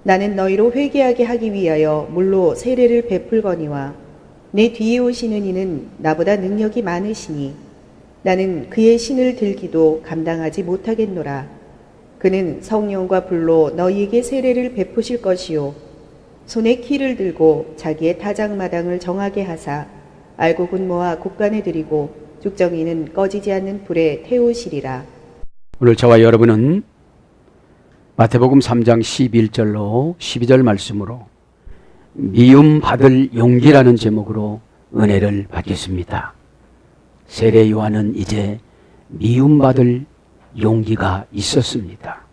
나는 너희로 회개하게 하기 위하여 물로 세례를 베풀거니와 내 뒤에 오시는 이는 나보다 능력이 많으시니 나는 그의 신을 들기도 감당하지 못하겠노라. 그는 성령과 불로 너희에게 세례를 베푸실 것이요 손에 키를 들고 자기의 타작마당을 정하게 하사 알곡은 모아 곡간에 들이고 죽정이는 꺼지지 않는 불에 태우시리라. 오늘 저와 여러분은 마태복음 3장 11절로 12절 말씀으로 미움 받을 용기라는 제목으로 은혜를 받겠습니다. 세례 요한은 이제 미움 받을 용기가 있었습니다.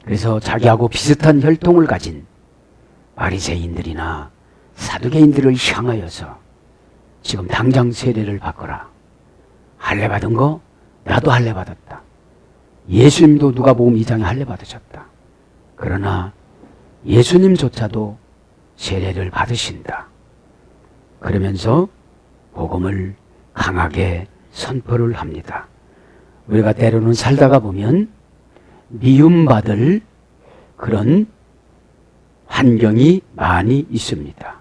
그래서 자기하고 비슷한 혈통을 가진 바리새인들이나 사두개인들을 향하여서 지금 당장 세례를 받거라. 할례 받은 거 나도 할례 받았다. 예수님도 누가복음 2장에 할례 받으셨다. 그러나 예수님조차도 세례를 받으신다. 그러면서 복음을 강하게 선포를 합니다. 우리가 때로는 살다가 보면 미움받을 그런 환경이 많이 있습니다.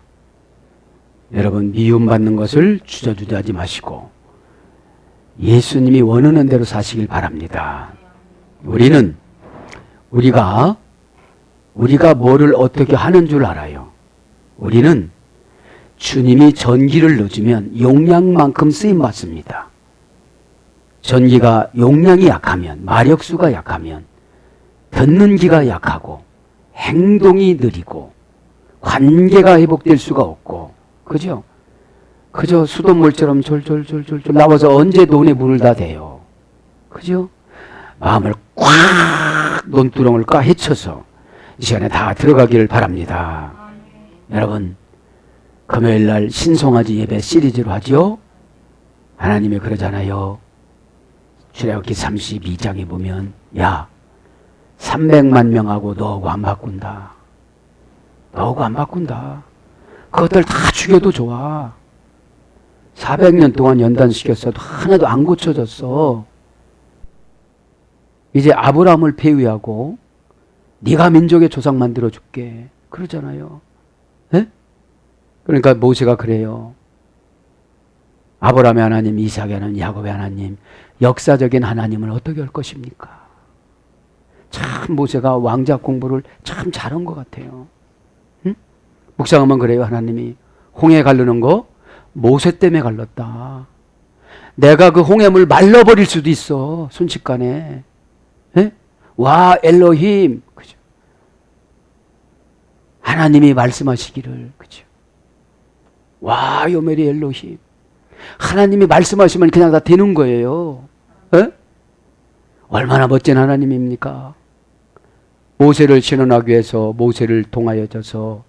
여러분, 미움받는 것을 주저주저하지 마시고 예수님이 원하는 대로 사시길 바랍니다. 우리가 뭐를 어떻게 하는 줄 알아요. 우리는 주님이 전기를 넣어주면 용량만큼 쓰임받습니다. 전기가 용량이 약하면, 마력수가 약하면 듣는 귀가 약하고 행동이 느리고 관계가 회복될 수가 없고, 그죠? 그저 수돗물처럼 졸졸졸졸 나와서 언제 논에 물을 다 대요. 그죠? 마음을 꽉 논두렁을 꽉 헤쳐서 이 시간에 다 들어가기를 바랍니다. 여러분, 금요일날 신송아지 예배 시리즈로 하죠. 하나님이 그러잖아요. 출애굽기 32장에 보면 야 300만 명하고 너하고 안 바꾼다. 너하고 안 바꾼다. 그것들 다 죽여도 좋아. 400년 동안 연단시켰어도 하나도 안 고쳐졌어. 이제 아브라함을 폐위하고 네가 민족의 조상 만들어줄게. 그러잖아요. 네? 그러니까 모세가 그래요. 아브라함의 하나님, 이삭의 하나님, 야곱의 하나님, 역사적인 하나님을 어떻게 할 것입니까? 참 모세가 왕자 공부를 참 잘한 것 같아요. 응? 묵상하면 그래요. 하나님이 홍해 가르는 거 모세 때문에 갈랐다. 내가 그 홍해물 말려버릴 수도 있어. 순식간에. 에? 와 엘로힘. 그죠? 하나님이 말씀하시기를. 그죠? 와 요메리 엘로힘. 하나님이 말씀하시면 그냥 다 되는 거예요. 에? 얼마나 멋진 하나님입니까? 모세를 신원하기 위해서 모세를 통하여져서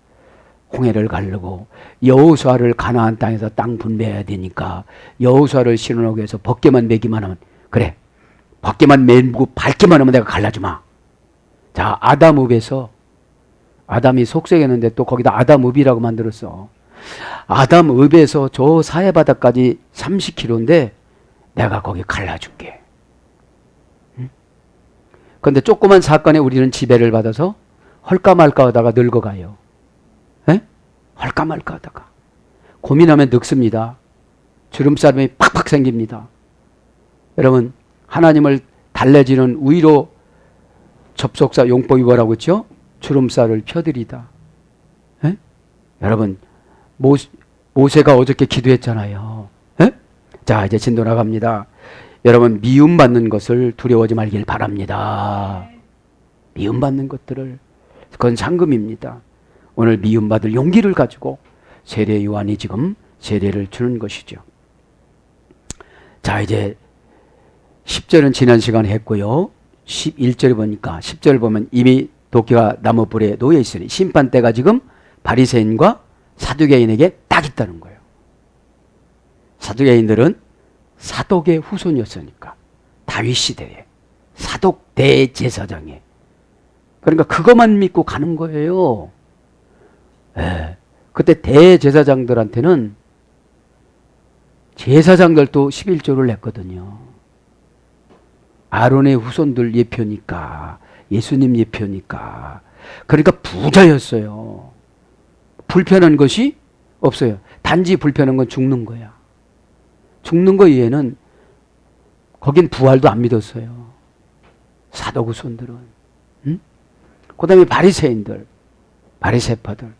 홍해를 가르고 여호수아를 가나안 땅에서 땅 분배해야 되니까 여호수아를 신원하기 위해서 벗개만 매기만 하면 그래 벗개만 매고 밟기만 하면 내가 갈라주마. 자, 아담읍에서 아담이 속썩였는데 또 거기다 아담읍이라고 만들었어. 아담읍에서 저 사해바다까지 30km인데 내가 거기 갈라줄게. 그런데 조그만 사건에 우리는 지배를 받아서 헐까 말까 하다가 늙어가요. 에? 헐까 말까 하다가 고민하면 늙습니다. 주름살이 팍팍 생깁니다. 여러분, 하나님을 달래지는 위로 접속사 용법이 뭐라고 했죠? 주름살을 펴드리다. 에? 여러분, 모세가 어저께 기도했잖아요. 에? 자, 이제 진도 나갑니다. 여러분, 미움받는 것을 두려워하지 말길 바랍니다. 미움받는 것들을, 그건 상금입니다. 오늘 미움받을 용기를 가지고 세례 요한이 지금 세례를 주는 것이죠. 자, 이제 10절은 지난 시간에 했고요. 11절에 보니까 10절 보면 이미 도끼가 나무불에 놓여 있으니 심판대가 지금 바리새인과 사두개인에게 딱 있다는 거예요. 사두개인들은 사독의 후손이었으니까 다윗 시대에 사독 대제사장에, 그러니까 그것만 믿고 가는 거예요. 예. 그때 대제사장들한테는 제사장들도 11조를 냈거든요. 아론의 후손들 예표니까, 예수님 예표니까 그러니까 부자였어요. 불편한 것이 없어요. 단지 불편한 건 죽는 거야. 죽는 거 이외에는 거긴 부활도 안 믿었어요. 사도구손들은. 응? 그 다음에 바리새인들, 바리새파들.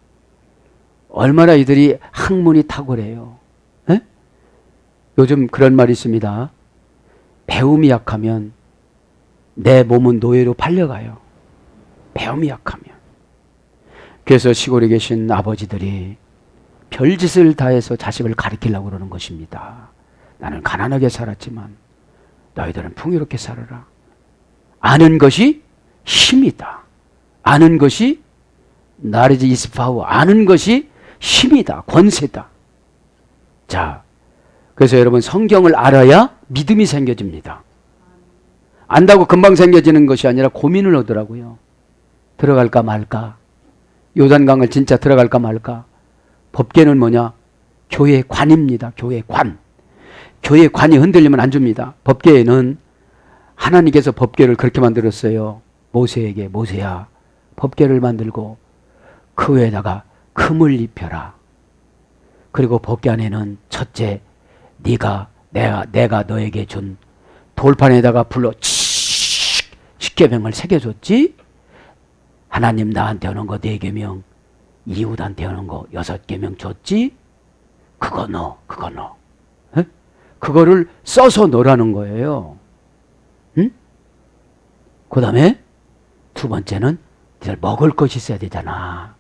얼마나 이들이 학문이 탁월해요. 에? 요즘 그런 말이 있습니다. 배움이 약하면 내 몸은 노예로 팔려가요. 배움이 약하면. 그래서 시골에 계신 아버지들이 별짓을 다해서 자식을 가르치려고 그러는 것입니다. 나는 가난하게 살았지만 너희들은 풍요롭게 살아라. 아는 것이 힘이다. 아는 것이 knowledge is power. 아는 것이 힘이다. 권세다. 자, 그래서 여러분 성경을 알아야 믿음이 생겨집니다. 안다고 금방 생겨지는 것이 아니라 고민을 하더라고요. 들어갈까 말까. 요단강을 진짜 들어갈까 말까. 법계는 뭐냐? 교회 관입니다. 교회 관. 교회 관이 흔들리면 안 줍니다. 법계에는 하나님께서 법계를 그렇게 만들었어요. 모세에게 모세야 법계를 만들고 그 위에다가 금을 입혀라. 그리고 법계 안에는 첫째 네가 내가 너에게 준 돌판에다가 불러 십계명을 새겨줬지. 하나님 나한테 오는 거 4계명, 이웃한테 오는 거 6계명 줬지. 그거 넣어. 에? 그거를 써서 넣으라는 거예요. 응? 그 다음에 두 번째는 니들 먹을 것이 있어야 되잖아.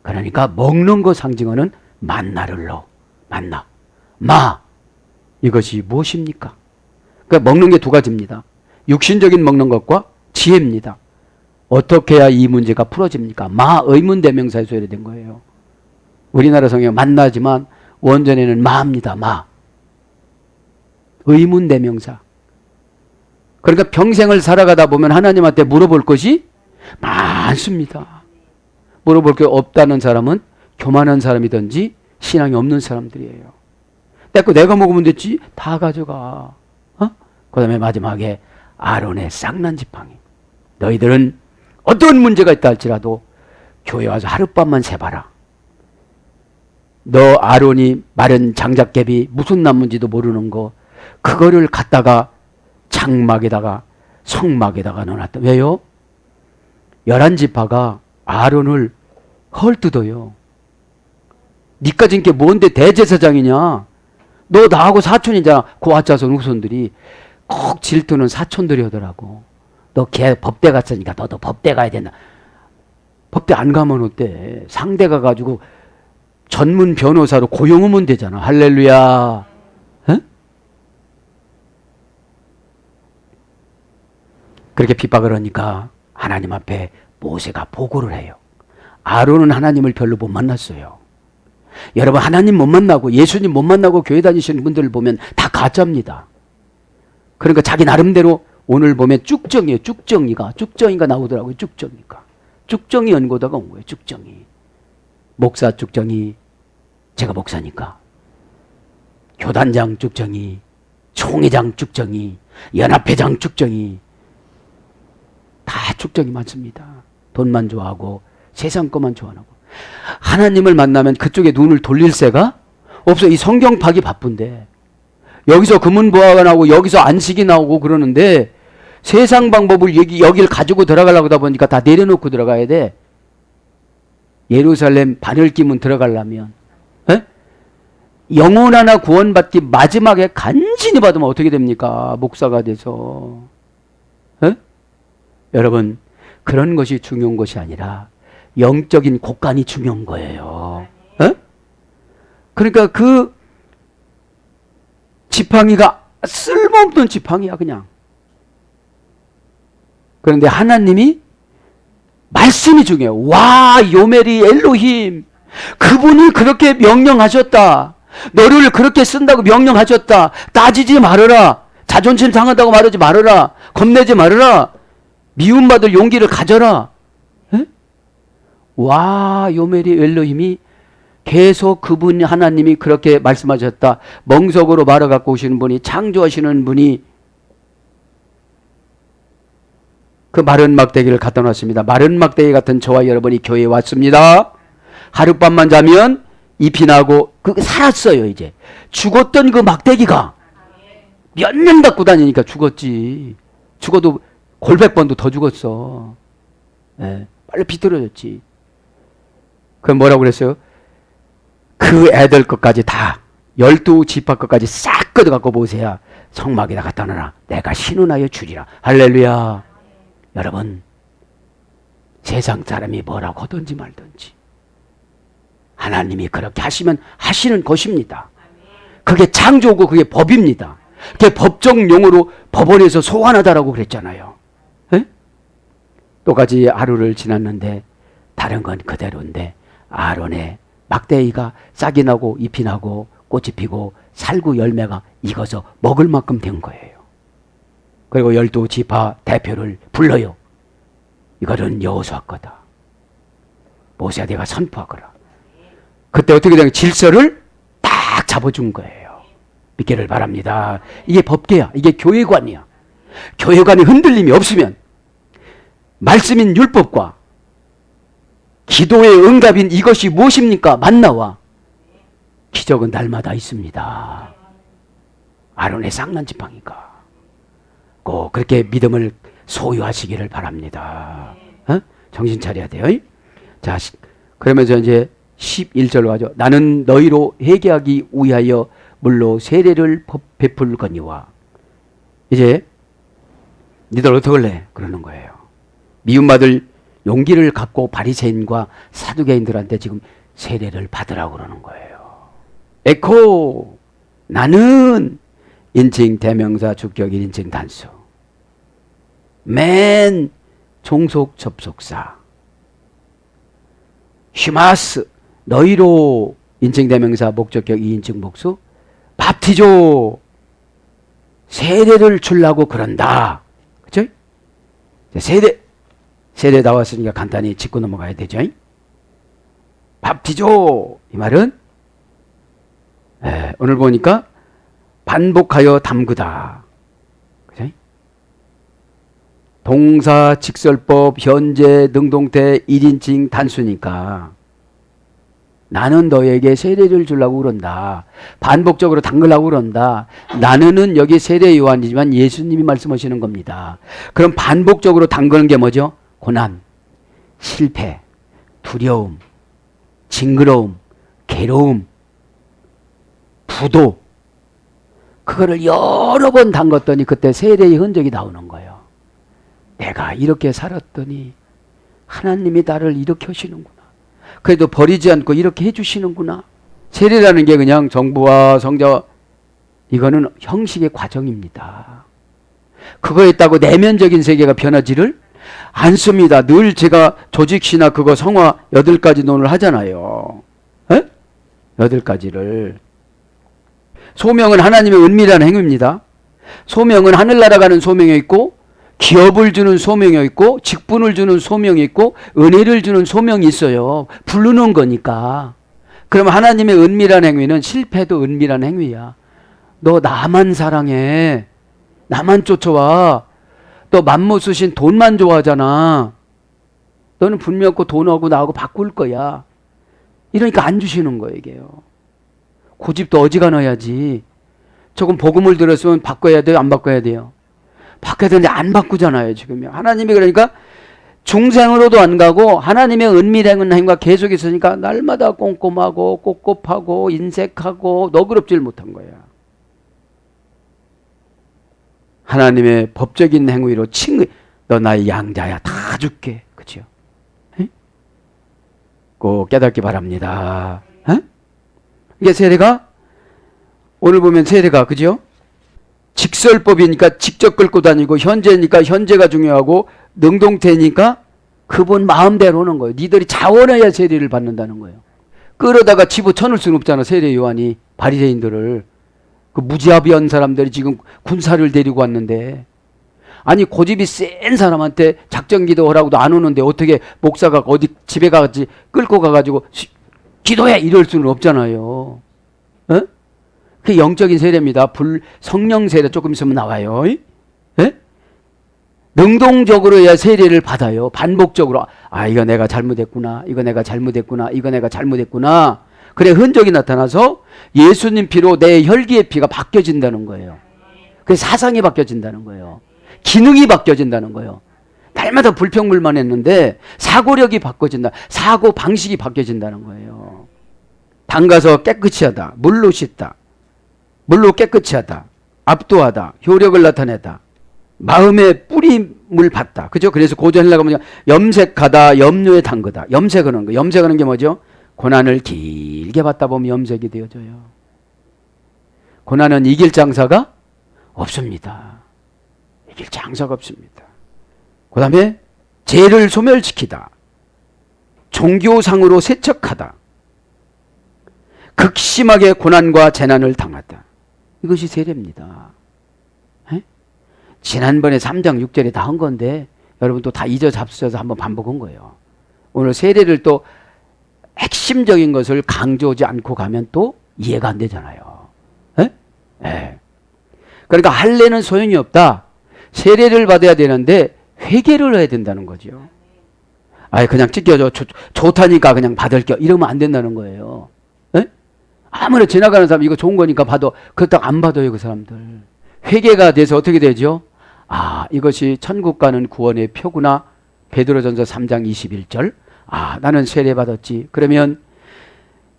그러니까 먹는 거 상징하는 만나를 넣어. 만나. 이것이 무엇입니까? 그러니까 먹는 게 2가지입니다. 육신적인 먹는 것과 지혜입니다. 어떻게 해야 이 문제가 풀어집니까? 의문대명사에 소개된 거예요. 우리나라 성경 만나지만 원전에는 마입니다. 의문대명사. 그러니까 평생을 살아가다 보면 하나님한테 물어볼 것이 많습니다. 물어볼 게 없다는 사람은 교만한 사람이든지 신앙이 없는 사람들이에요. 내가 먹으면 됐지? 다 가져가. 그 다음에 마지막에 아론의 쌍난 지팡이. 너희들은 어떤 문제가 있다 할지라도 교회 와서 하룻밤만 세봐라. 너 아론이 마른 장작개비 무슨 나무인지도 모르는 거 그거를 갖다가 장막에다가 성막에다가 넣어놨다. 왜요? 11지파가 아론을 헐뜯어요. 니까지 인게 뭔데 대제사장이냐? 너 나하고 사촌이잖아. 고아자손 후손들이 꼭 질투는 사촌들이 하더라고. 너 걔 법대 갔으니까 너도 법대 가야 된다. 법대 안 가면 어때? 상대 가가지고 전문 변호사로 고용하면 되잖아. 할렐루야. 에? 그렇게 핍박을 하니까 하나님 앞에 모세가 보고를 해요. 아론은 하나님을 별로 못 만났어요. 여러분 하나님 못 만나고 예수님 못 만나고 교회 다니시는 분들을 보면 다 가짜입니다. 그러니까 자기 나름대로 오늘 보면 쭉정이가 나오더라고요. 쭉정이 연고다가 온 거예요. 쭉정이. 목사 쭉정이, 제가 목사니까. 교단장 쭉정이, 총회장 쭉정이, 연합회장 쭉정이. 다 쭉정이 많습니다. 돈만 좋아하고 세상 것만 좋아하고. 하나님을 만나면 그쪽에 눈을 돌릴 새가 없어. 이 성경 파기 바쁜데 여기서 금은보화가 나오고 여기서 안식이 나오고 그러는데 세상 방법을 여기를 가지고 들어가려고 하다 보니까 다 내려놓고 들어가야 돼. 예루살렘 바늘기문 들어가려면 에? 영혼 하나 구원받기 마지막에 간신히 받으면 어떻게 됩니까? 목사가 돼서. 에? 여러분 그런 것이 중요한 것이 아니라 영적인 곳간이 중요한 거예요. 에? 그러니까 그 지팡이가 쓸모없는 지팡이야 그냥. 그런데 하나님이 말씀이 중요해요. 와 요메리 엘로힘 그분이 그렇게 명령하셨다. 너를 그렇게 쓴다고 명령하셨다. 따지지 말아라. 자존심 상한다고 말하지 말아라. 겁내지 말아라. 미움받을 용기를 가져라. 에? 와 요메리 엘로힘이 계속 그분 하나님이 그렇게 말씀하셨다. 멍석으로 말아 갖고 오시는 분이 창조하시는 분이 그 마른 막대기를 갖다 놨습니다. 마른 막대기 같은 저와 여러분이 교회에 왔습니다. 하룻밤만 자면 잎이 나고 그 살았어요. 이제 죽었던 그 막대기가 몇 년 갖고 다니니까 죽었지. 죽어도 골백 번도 더 죽었어. 네, 빨리 비틀어졌지. 그럼 뭐라고 그랬어요? 그 애들 것까지 다 12지파 것까지 싹 걷어갖고 보세요. 성막에다 갖다 놔라. 내가 신운하여 주리라. 할렐루야. 여러분, 세상 사람이 뭐라고 하든지 말든지 하나님이 그렇게 하시면 하시는 것입니다. 그게 창조고 그게 법입니다. 그게 법적 용어로 법원에서 소환하다라고 그랬잖아요. 에? 똑같이 하루를 지났는데 다른 건 그대로인데 아론의 막대기가 싹이 나고 잎이 나고 꽃이 피고 살구 열매가 익어서 먹을 만큼 된 거예요. 그리고 12지파 대표를 불러요. 이거는 여호수아 거다. 모세야 네가 선포하거라. 그때 어떻게 되냐? 질서를 딱 잡아준 거예요. 믿기를 바랍니다. 이게 법계야. 이게 교회관이야. 교회관이 흔들림이 없으면 말씀인 율법과 기도의 응답인 이것이 무엇입니까? 만나와 기적은 날마다 있습니다. 아론의 쌍난지팡이가 꼭 그렇게 믿음을 소유하시기를 바랍니다. 어? 정신 차려야 돼요. 자, 그러면서 이제 11절로 가죠. 나는 너희로 회개하기 위하여 물로 세례를 베풀거니와. 이제 니들 어떻게 할래? 그러는 거예요. 미움받을 용기를 갖고 바리새인과 사두개인들한테 지금 세례를 받으라고 그러는 거예요. 에코, 나는 인칭 대명사 주격 1인칭 단수. 맨 종속 접속사. 휘마스, 너희로 인칭 대명사 목적격 2인칭 목수. 밥티조, 세례를 주려고 그런다. 그쵸? 세례 나왔으니까 간단히 짚고 넘어가야 되죠. 밥티조, 이 말은 오늘 보니까 반복하여 담그다. 그죠? 동사, 직설법, 현재, 능동태, 1인칭 단수니까 나는 너에게 세례를 주려고 그런다. 반복적으로 담그려고 그런다. 나는은 여기 세례 요한이지만 예수님이 말씀하시는 겁니다. 그럼 반복적으로 담그는 게 뭐죠? 고난, 실패, 두려움, 징그러움, 괴로움, 부도. 그거를 여러 번 담갔더니 그때 세례의 흔적이 나오는 거예요. 내가 이렇게 살았더니 하나님이 나를 이렇게 하시는구나. 그래도 버리지 않고 이렇게 해주시는구나. 세례라는 게 그냥 정부와 성자와 이거는 형식의 과정입니다. 그거 있다고 내면적인 세계가 변하지를 않습니다. 늘 제가 조직시나 그거 성화 8가지 논을 하잖아요. 에? 8가지를. 소명은 하나님의 은밀한 행위입니다. 소명은 하늘나라 가는 소명이 있고 기업을 주는 소명이 있고 직분을 주는 소명이 있고 은혜를 주는 소명이 있어요. 부르는 거니까. 그럼 하나님의 은밀한 행위는 실패도 은밀한 행위야. 너 나만 사랑해. 나만 쫓아와. 너 맘못 쓰신 돈만 좋아하잖아. 너는 분명히 돈하고 나하고 바꿀 거야. 이러니까 안 주시는 거예요, 이게요. 고집도 어지간해야지. 조금 복음을 들었으면 바꿔야 돼요, 안 바꿔야 돼요? 바꿔야 되는데 안 바꾸잖아요, 지금요. 하나님이 그러니까 중생으로도 안 가고 하나님의 은밀한 행위가 계속 있으니까 날마다 꼼꼼하고 꿉꿉하고 인색하고 너그럽질 못한 거야. 하나님의 법적인 행위로 너 나의 양자야, 다 줄게. 그렇죠? 꼭 깨닫기 바랍니다. 이게 세례가 오늘 보면 세례가 그죠? 직설법이니까 직접 끌고 다니고 현재니까 현재가 중요하고 능동태니까 그분 마음대로 오는 거예요. 니들이 자원해야 세례를 받는다는 거예요. 끌어다가 집어쳐놓을 수는 없잖아. 세례 요한이 바리새인들을. 그 무지합의한 사람들이 지금 군사를 데리고 왔는데 아니 고집이 센 사람한테 작전기도 하라고도 안 오는데 어떻게 목사가 어디 집에 가지 끌고 가가지고 기도해 이럴 수는 없잖아요. 어? 그게 영적인 세례입니다. 성령 세례 조금 있으면 나와요. 에? 능동적으로야 세례를 받아요. 반복적으로. 아, 이거 내가 잘못했구나. 이거 내가 잘못했구나. 이거 내가 잘못했구나. 그래, 흔적이 나타나서 예수님 피로 내 혈기의 피가 바뀌어진다는 거예요. 그래서 사상이 바뀌어진다는 거예요. 기능이 바뀌어진다는 거예요. 날마다 불평불만 했는데 사고력이 바뀌어진다. 사고 방식이 바뀌어진다는 거예요. 담가서 깨끗이 하다. 물로 씻다. 물로 깨끗이 하다. 압도하다. 효력을 나타내다. 마음의 뿌림을 받다. 그죠? 그래서 고전헬라 가면 염색하다, 염료에 담그다. 염색하는 거. 염색하는 게 뭐죠? 고난을 길게 받다 보면 염색이 되어져요. 고난은 이길 장사가 없습니다. 이길 장사가 없습니다. 그 다음에 죄를 소멸시키다. 종교상으로 세척하다. 극심하게 고난과 재난을 당하다. 이것이 세례입니다. 에? 지난번에 3장 6절에 다 한 건데 여러분 또 다 잊어잡수셔서 한번 반복한 거예요. 오늘 세례를 또 핵심적인 것을 강조하지 않고 가면 또 이해가 안 되잖아요. 에? 에. 그러니까 할례는 소용이 없다. 세례를 받아야 되는데 회개를 해야 된다는 거죠. 아예 그냥 찢겨져 좋다니까 그냥 받을게요. 이러면 안 된다는 거예요. 에? 아무리 지나가는 사람 이거 좋은 거니까 받아. 그렇다고 안 받아요, 그 사람들. 회개가 돼서 어떻게 되죠? 아, 이것이 천국 가는 구원의 표구나. 베드로전서 3장 21절. 아, 나는 세례 받았지. 그러면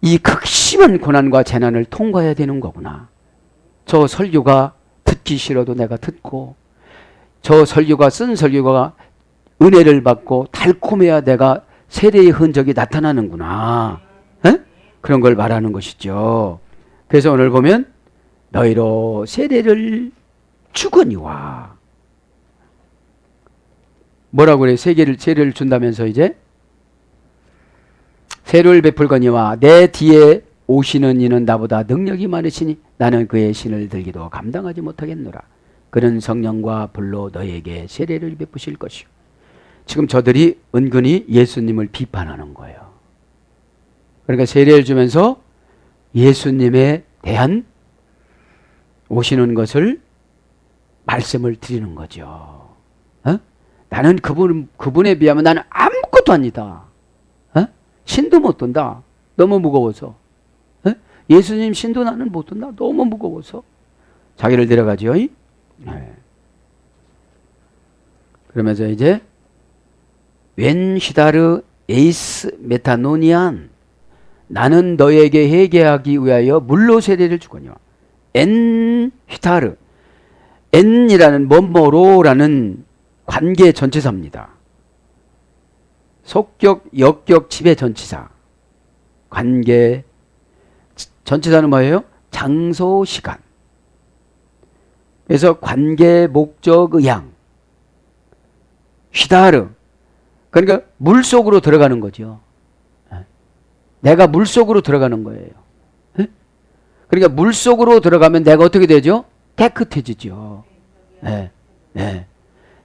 이 극심한 고난과 재난을 통과해야 되는 거구나. 저 설교가 듣기 싫어도 내가 듣고, 저 설교가 쓴 설교가 은혜를 받고 달콤해야 내가 세례의 흔적이 나타나는구나. 에? 그런 걸 말하는 것이죠. 그래서 오늘 보면 너희로 세례를 주거니와. 뭐라고 그래요? 세례를 준다면서 이제 세례를 베풀거니와 내 뒤에 오시는 이는 나보다 능력이 많으시니 나는 그의 신을 들기도 감당하지 못하겠노라. 그는 성령과 불로 너에게 세례를 베푸실 것이요. 지금 저들이 은근히 예수님을 비판하는 거예요. 그러니까 세례를 주면서 예수님에 대한 오시는 것을 말씀을 드리는 거죠. 어? 나는 그분에 비하면 나는 아무것도 아니다. 어? 신도 못 든다. 너무 무거워서. 어? 예수님 신도 나는 못 든다. 너무 무거워서. 자기를 데려가죠. 네. 그러면서 이제 웬 히다르 에이스 메타노니안 나는 너에게 회개하기 위하여 물로 세례를 주거니와 엔 히타르 엔이라는 뭐뭐로라는 관계 전치사입니다. 속격, 역격, 지배 전치사. 관계 전치사는 뭐예요? 장소, 시간. 그래서 관계, 목적, 의향. 히다르. 그러니까 물속으로 들어가는 거죠. 내가 물속으로 들어가는 거예요. 그러니까 물속으로 들어가면 내가 어떻게 되죠? 깨끗해지죠. 네. 네.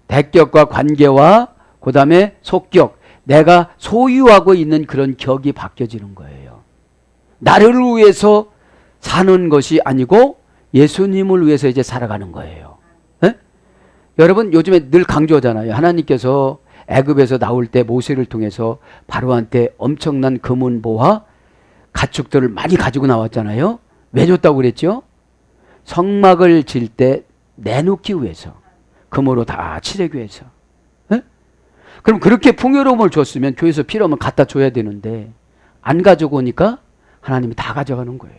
대격과 관계와 그 다음에 속격. 내가 소유하고 있는 그런 격이 바뀌어지는 거예요. 나를 위해서 사는 것이 아니고 예수님을 위해서 이제 살아가는 거예요. 네? 여러분 요즘에 늘 강조하잖아요. 하나님께서 애굽에서 나올 때 모세를 통해서 바로한테 엄청난 금은보화 가축들을 많이 가지고 나왔잖아요. 왜 줬다고 그랬죠? 성막을 질 때 내놓기 위해서. 금으로 다 칠하기 위해서. 네? 그럼 그렇게 풍요로움을 줬으면 교회에서 필요하면 갖다 줘야 되는데 안 가지고 오니까 하나님이 다 가져가는 거예요.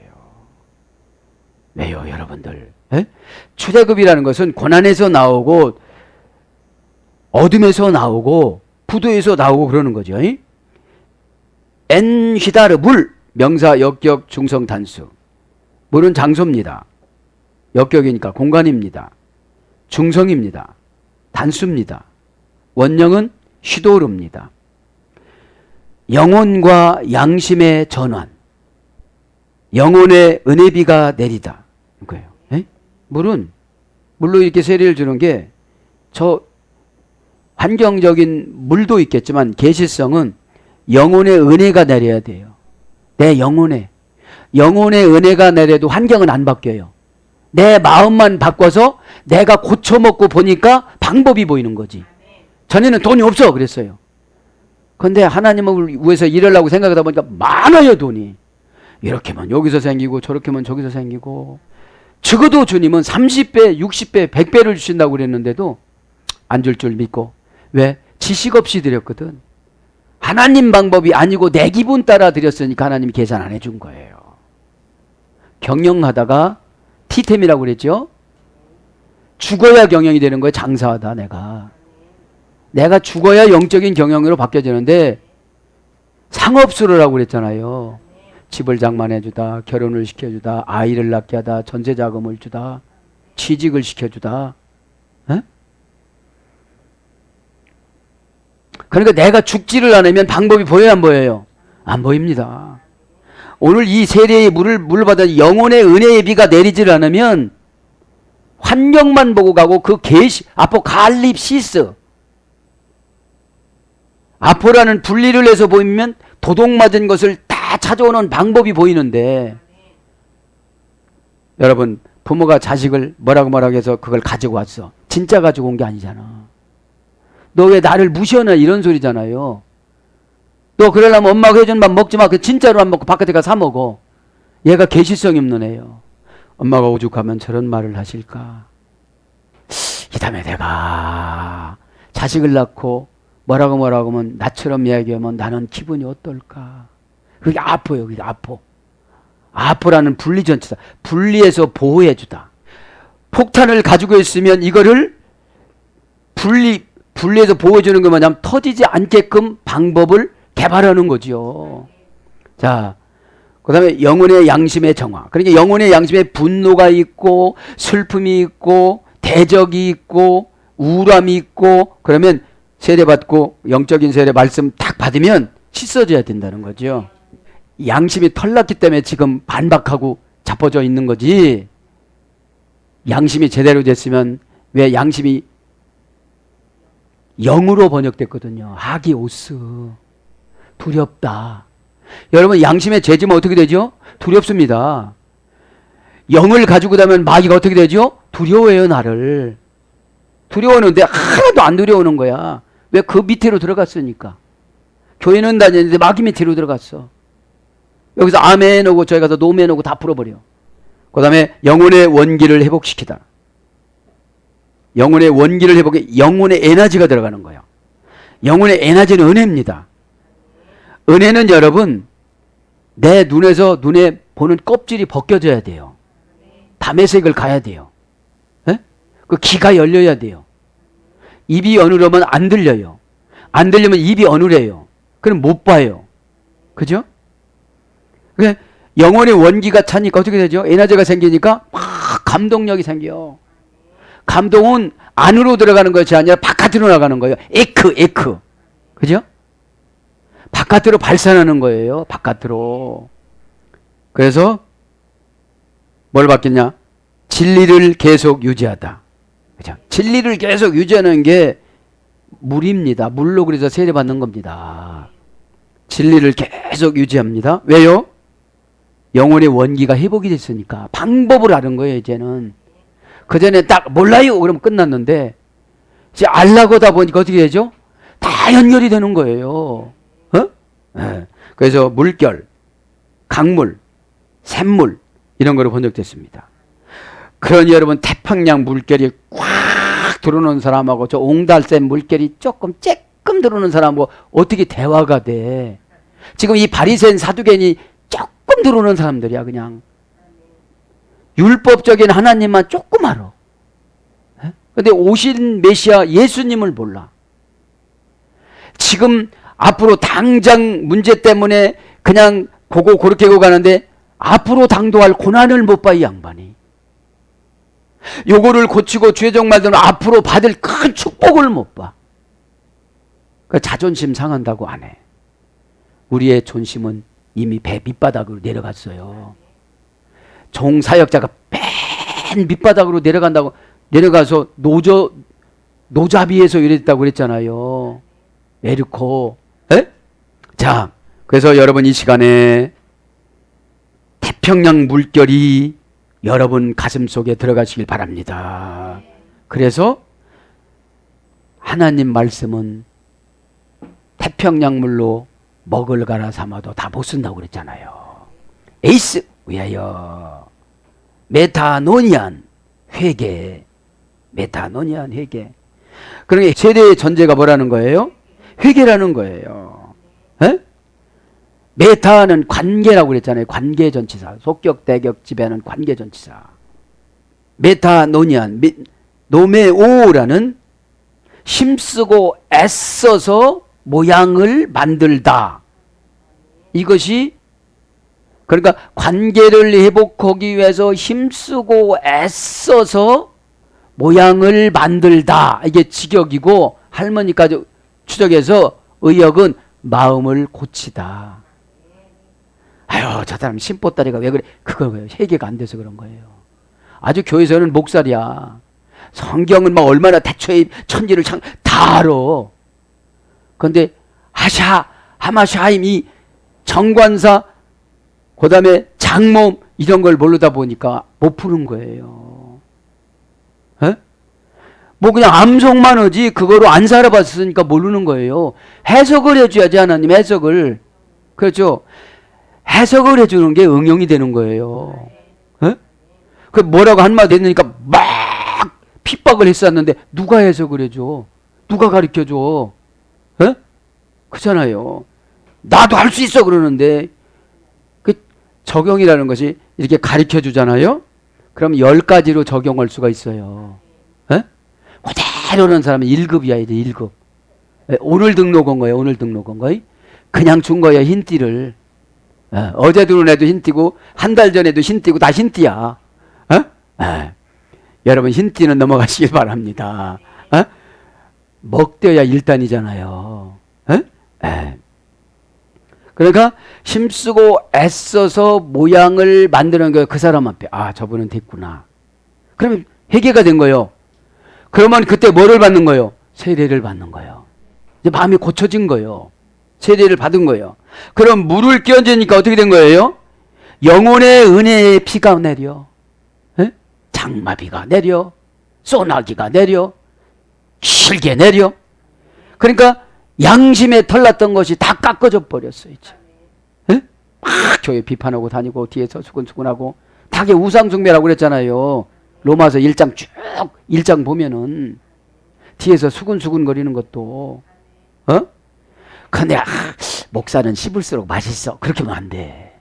왜요, 여러분들? 네? 출애굽이라는 것은 고난에서 나오고 어둠에서 나오고 부도에서 나오고 그러는 거죠. 엔 히다르 물 명사 역격 중성 단수. 물은 장소입니다. 역격이니까 공간입니다. 중성입니다. 단수입니다. 원령은 시도르입니다. 영혼과 양심의 전환. 영혼의 은혜비가 내리다. 그거예요. 물로 이렇게 세례를 주는 게 저 환경적인 물도 있겠지만 계시성은 영혼의 은혜가 내려야 돼요. 내 영혼의 은혜가 내려도 환경은 안 바뀌어요. 내 마음만 바꿔서 내가 고쳐먹고 보니까 방법이 보이는 거지. 전에는 돈이 없어 그랬어요. 그런데 하나님을 위해서 일하려고 생각하다 보니까 많아요 돈이. 이렇게만 여기서 생기고 저렇게만 저기서 생기고. 적어도 주님은 30배, 60배, 100배를 주신다고 그랬는데도 안 줄 줄 믿고. 왜? 지식 없이 드렸거든. 하나님 방법이 아니고 내 기분 따라 드렸으니까 하나님이 계산 안 해준 거예요. 경영하다가 티템이라고 그랬죠. 죽어야 경영이 되는 거예요. 장사하다 내가 죽어야 영적인 경영으로 바뀌어지는데 상업수로라고 그랬잖아요. 집을 장만해주다, 결혼을 시켜주다, 아이를 낳게 하다, 전세자금을 주다, 취직을 시켜주다. 에? 그러니까 내가 죽지를 않으면 방법이 보여요, 안 보여요? 안 보입니다. 오늘 이 세례의 물을 받아 영혼의 은혜의 비가 내리질 않으면 환경만 보고 가고 그 계시 아포칼립시스 아포라는 분리를 해서 보이면 도둑 맞은 것을 다 찾아오는 방법이 보이는데 여러분 부모가 자식을 뭐라고 해서 그걸 가지고 왔어. 진짜 가지고 온 게 아니잖아. 너 왜 나를 무시하나 이런 소리잖아요. 너 그러려면 엄마가 해준 밥 먹지 마. 그 진짜로 안 먹고 바깥에 가서 사 먹어. 얘가 계시성이 없는 애요. 엄마가 오죽하면 저런 말을 하실까. 이 다음에 내가 자식을 낳고 뭐라고 하면 나처럼 이야기하면 나는 기분이 어떨까. 그게 아포예요. 그게 아포. 아포라는 분리전치다. 분리해서 보호해주다. 폭탄을 가지고 있으면 이거를 분리해서 보호해주는 게 뭐냐면 터지지 않게끔 방법을 개발하는 거죠. 자, 그 다음에 영혼의 양심의 정화. 그러니까 영혼의 양심에 분노가 있고 슬픔이 있고 대적이 있고 우울함이 있고 그러면 세례받고 영적인 세례 말씀 딱 받으면 씻어져야 된다는 거죠. 양심이 털났기 때문에 지금 반박하고 자빠져 있는 거지. 양심이 제대로 됐으면 왜 양심이 영으로 번역됐거든요. 하기오스. 두렵다. 여러분 양심의 죄지면 어떻게 되죠? 두렵습니다. 영을 가지고 다면 마귀가 어떻게 되죠? 두려워해요 나를. 두려워하는데 하나도 안 두려워하는 거야. 왜? 그 밑으로 들어갔으니까. 교회는 다니는데 마귀 밑으로 들어갔어. 여기서 아멘 오고 저기 가서 노멘 오고 다 풀어버려. 그 다음에 영혼의 원기를 회복시키다. 영혼의 원기를 회복해 영혼의 에너지가 들어가는 거예요. 영혼의 에너지는 은혜입니다. 은혜는 여러분 내 눈에서 눈에 보는 껍질이 벗겨져야 돼요. 담에색을 가야 돼요. 에? 그 귀가 열려야 돼요. 입이 어눌하면 안 들려요. 안 들리면 입이 어눌해요. 그럼 못 봐요. 그죠? 그러니까 영혼의 원기가 차니까 어떻게 되죠? 에너지가 생기니까 막 감동력이 생겨요. 감동은 안으로 들어가는 것이 아니라 바깥으로 나가는 거예요. 에크. 그죠? 바깥으로 발산하는 거예요. 바깥으로. 그래서 뭘 받겠냐? 진리를 계속 유지하다. 그죠? 진리를 계속 유지하는 게 물입니다. 물로 그래서 세례받는 겁니다. 진리를 계속 유지합니다. 왜요? 영혼의 원기가 회복이 됐으니까. 방법을 아는 거예요, 이제는. 그전에 딱 몰라요 그러면 끝났는데 이제 알라고 하다 보니까 어떻게 되죠? 다 연결이 되는 거예요. 네. 그래서 물결, 강물, 샘물 이런 거로 번역됐습니다. 그러니 여러분 태평양 물결이 꽉 들어오는 사람하고 저 옹달샘 물결이 조금 쬐끔 들어오는 사람하고 어떻게 대화가 돼. 지금 이 바리새인 사두개인이 조금 들어오는 사람들이야. 그냥 율법적인 하나님만 조금 알아. 근데 오신 메시아 예수님을 몰라. 지금 앞으로 당장 문제 때문에 그냥 그렇게 가는데 앞으로 당도할 고난을 못 봐 이 양반이. 요거를 고치고 죄정 말들은 앞으로 받을 큰 축복을 못 봐. 그 자존심 상한다고 안 해. 우리의 존심은 이미 배 밑바닥으로 내려갔어요. 종사역자가 맨 밑바닥으로 내려가서 노자비에서 이랬다고 그랬잖아요. 에르코. 에? 자, 그래서 여러분 이 시간에 태평양 물결이 여러분 가슴 속에 들어가시길 바랍니다. 그래서 하나님 말씀은 태평양물로 먹을 갈아 삼아도 다 못 쓴다고 그랬잖아요. 에이스 위하여 메타노니안 회개. 메타노니안 회개. 그러니까 세대의 전제가 뭐라는 거예요? 회개라는 거예요. 에? 메타는 관계라고 그랬잖아요. 관계전치사. 속격, 대격, 지배하는 관계전치사. 메타노니안, 노메오라는 힘쓰고 애써서 모양을 만들다. 이것이 그러니까 관계를 회복하기 위해서 힘쓰고 애써서 모양을 만들다. 이게 직역이고 할머니까지 추적해서 의역은 마음을 고치다. 아유, 저 사람 심보따리가 왜 그래? 그거예요. 회개가 안 돼서 그런 거예요. 아주 교회에서는 목살이야. 성경은 막 얼마나 대초에 천지를 다 알아. 그런데 하마샤임 이 정관사 그 다음에 장모음 이런 걸 모르다 보니까 못 푸는 거예요. 에? 뭐 그냥 암송만 하지 그거로 안 살아봤으니까 모르는 거예요. 해석을 해줘야지 하나님 해석을. 그렇죠. 해석을 해주는 게 응용이 되는 거예요. 에? 그 뭐라고 한마디 했으니까 막 핍박을 했었는데 누가 해석을 해줘? 누가 가르쳐줘? 에? 그렇잖아요. 나도 할 수 있어 그러는데 그 적용이라는 것이 이렇게 가르쳐 주잖아요. 그럼 10가지로 적용할 수가 있어요. 에? 그대로는 사람은 1급이야 이제 1급. 오늘 등록한 거예요. 오늘 등록한 거예요. 그냥 준 거예요. 흰띠를. 어제 들어온 애도 흰띠고 한 달 전에도 흰띠고 다 흰띠야. 여러분 흰띠는 넘어가시길 바랍니다. 먹되어야 일단이잖아요. 그러니까 힘쓰고 애써서 모양을 만드는 거예요. 그 사람 앞에. 아, 저분은 됐구나. 그러면 회개가 된 거예요. 그러면 그때 뭐를 받는 거예요? 세례를 받는 거예요. 이제 마음이 고쳐진 거예요. 세례를 받은 거예요. 그럼 물을 끼얹으니까 어떻게 된 거예요? 영혼의 은혜의 비가 내려. 장마비가 내려. 소나기가 내려. 길게 내려. 그러니까 양심에 털났던 것이 다 깎아져 버렸어요. 이제. 막 교회 비판하고 다니고 뒤에서 수근수근하고 닭의 우상숭배라고 그랬잖아요. 로마서 1장 쭉 1장 보면은 뒤에서 수근수근 거리는 것도 근데 목사는 씹을수록 맛있어. 그렇게 하면 안 돼.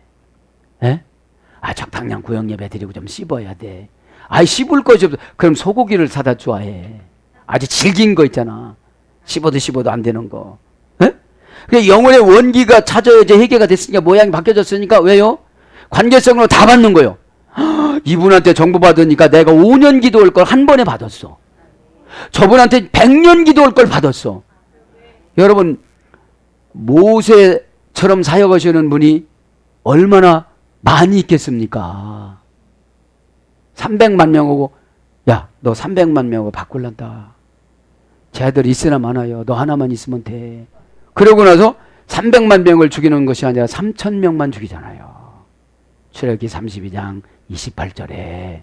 적당량 구역 예배 드리고 좀 씹어야 돼. 씹을 것이 없어. 그럼 소고기를 사다 좋아해. 아주 질긴 거 있잖아. 씹어도 안 되는 거. 그러니까 영혼의 원기가 찾아야지 회개가 됐으니까 모양이 바뀌어졌으니까 왜요? 관계성으로 다 받는 거예요. 이분한테 정보 받으니까 내가 5년 기도할 걸 한 번에 받았어. 저분한테 100년 기도할 걸 받았어. 여러분 모세처럼 사역하시는 분이 얼마나 많이 있겠습니까? 300만 명 오고 야, 너 300만 명하고 바꿀란다. 쟤들 있으나 많아요. 너 하나만 있으면 돼. 그러고 나서 300만 명을 죽이는 것이 아니라 3,000명만 죽이잖아요. 출애굽기 32장 28절에.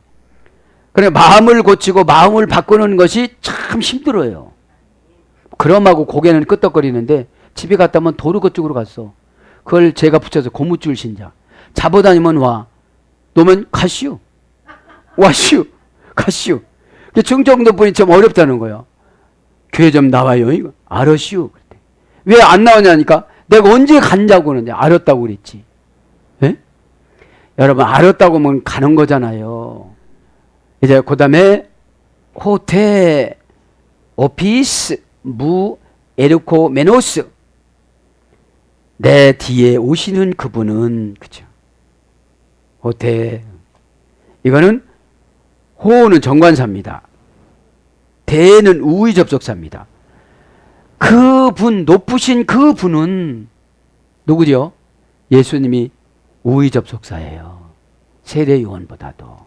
그래 마음을 고치고 마음을 바꾸는 것이 참 힘들어요. 그럼하고 고개는 끄덕거리는데 집에 갔다 오면 도로 그쪽으로 갔어. 그걸 제가 붙여서 고무줄 신자. 잡아다니면 와. 놓으면 가시오. 와시오. 가시오. 중정도 분이 좀 어렵다는 거예요. 교회 좀 나와요. 이거 알았시오. 왜 안 나오냐니까 내가 언제 간다고 그러는데 알았다고 그랬지. 에? 여러분 알았다고 하면 가는 거잖아요. 이제 그 다음에 호테 오피스 무 에르코 메노스 내 뒤에 오시는 그분은 그죠. 호테 이거는 호는 정관사입니다. 대는 우의 접속사입니다. 그분 높으신 그분은 누구죠? 예수님이 우의 접속사예요. 세례 요한보다도.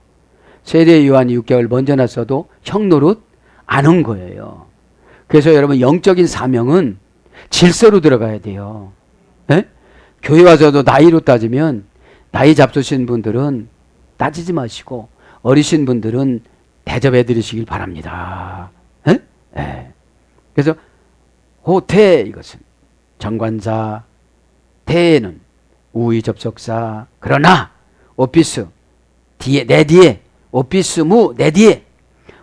세례 요한이 6개월 먼저 났어도 형 노릇 안 한 거예요. 그래서 여러분 영적인 사명은 질서로 들어가야 돼요. 에? 교회 와서도 나이로 따지면 나이 잡수신 분들은 따지지 마시고 어리신 분들은 대접해 드리시길 바랍니다. 에? 예. 그래서 호태 이것은 정관사, 태에는 우의 접속사, 그러나 오피스 뒤에 내 뒤에 오피스 무 내 뒤에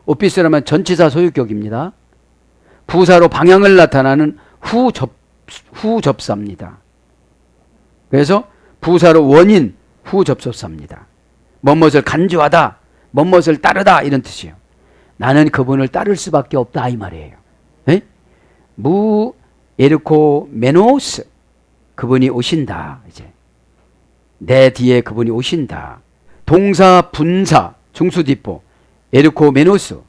오피스라면 전치사 소유격입니다. 부사로 방향을 나타나는 후접사입니다. 그래서 부사로 원인 후접속사입니다. 뭐뭇을 간주하다, 뭐뭇을 따르다 이런 뜻이에요. 나는 그분을 따를 수밖에 없다 이 말이에요. 에? 무 에르코 메노스 그분이 오신다. 이제 내 뒤에 그분이 오신다. 동사 분사 중수디포 에르코 메노스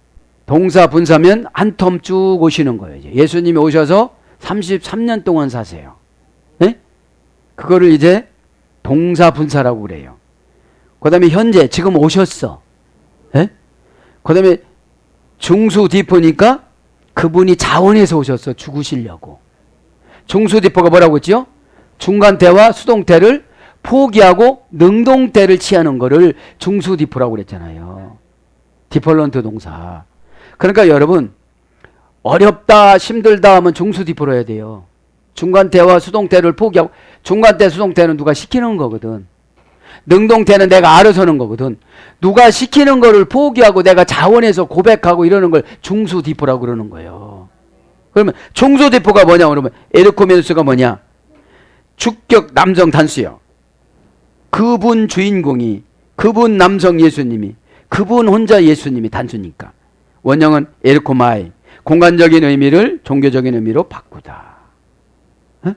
동사 분사면 한 텀 쭉 오시는 거예요. 이제 예수님이 오셔서 33년 동안 사세요. 네? 그거를 이제 동사 분사라고 그래요. 그 다음에 현재 지금 오셨어. 네? 그 다음에 중수디포니까 그분이 자원해서 오셨어. 죽으시려고. 중수디포가 뭐라고 했죠? 중간태와 수동태를 포기하고 능동태를 취하는 거를 중수디포라고 그랬잖아요. 디폴런트 동사. 그러니까 여러분 어렵다 힘들다 하면 중수디포로 해야 돼요. 중간태와 수동태를 포기하고 중간태 수동태는 누가 시키는 거거든. 능동태는 내가 알아서 하는 거거든. 누가 시키는 거를 포기하고 내가 자원해서 고백하고 이러는 걸 중수디포라고 그러는 거예요. 그러면 중수디포가 뭐냐 그러면 에르코메누스가 뭐냐? 주격 남성 단수요. 그분 주인공이 그분 남성 예수님이 그분 혼자 예수님이 단수니까. 원형은 에르코마이 공간적인 의미를 종교적인 의미로 바꾸다. 어?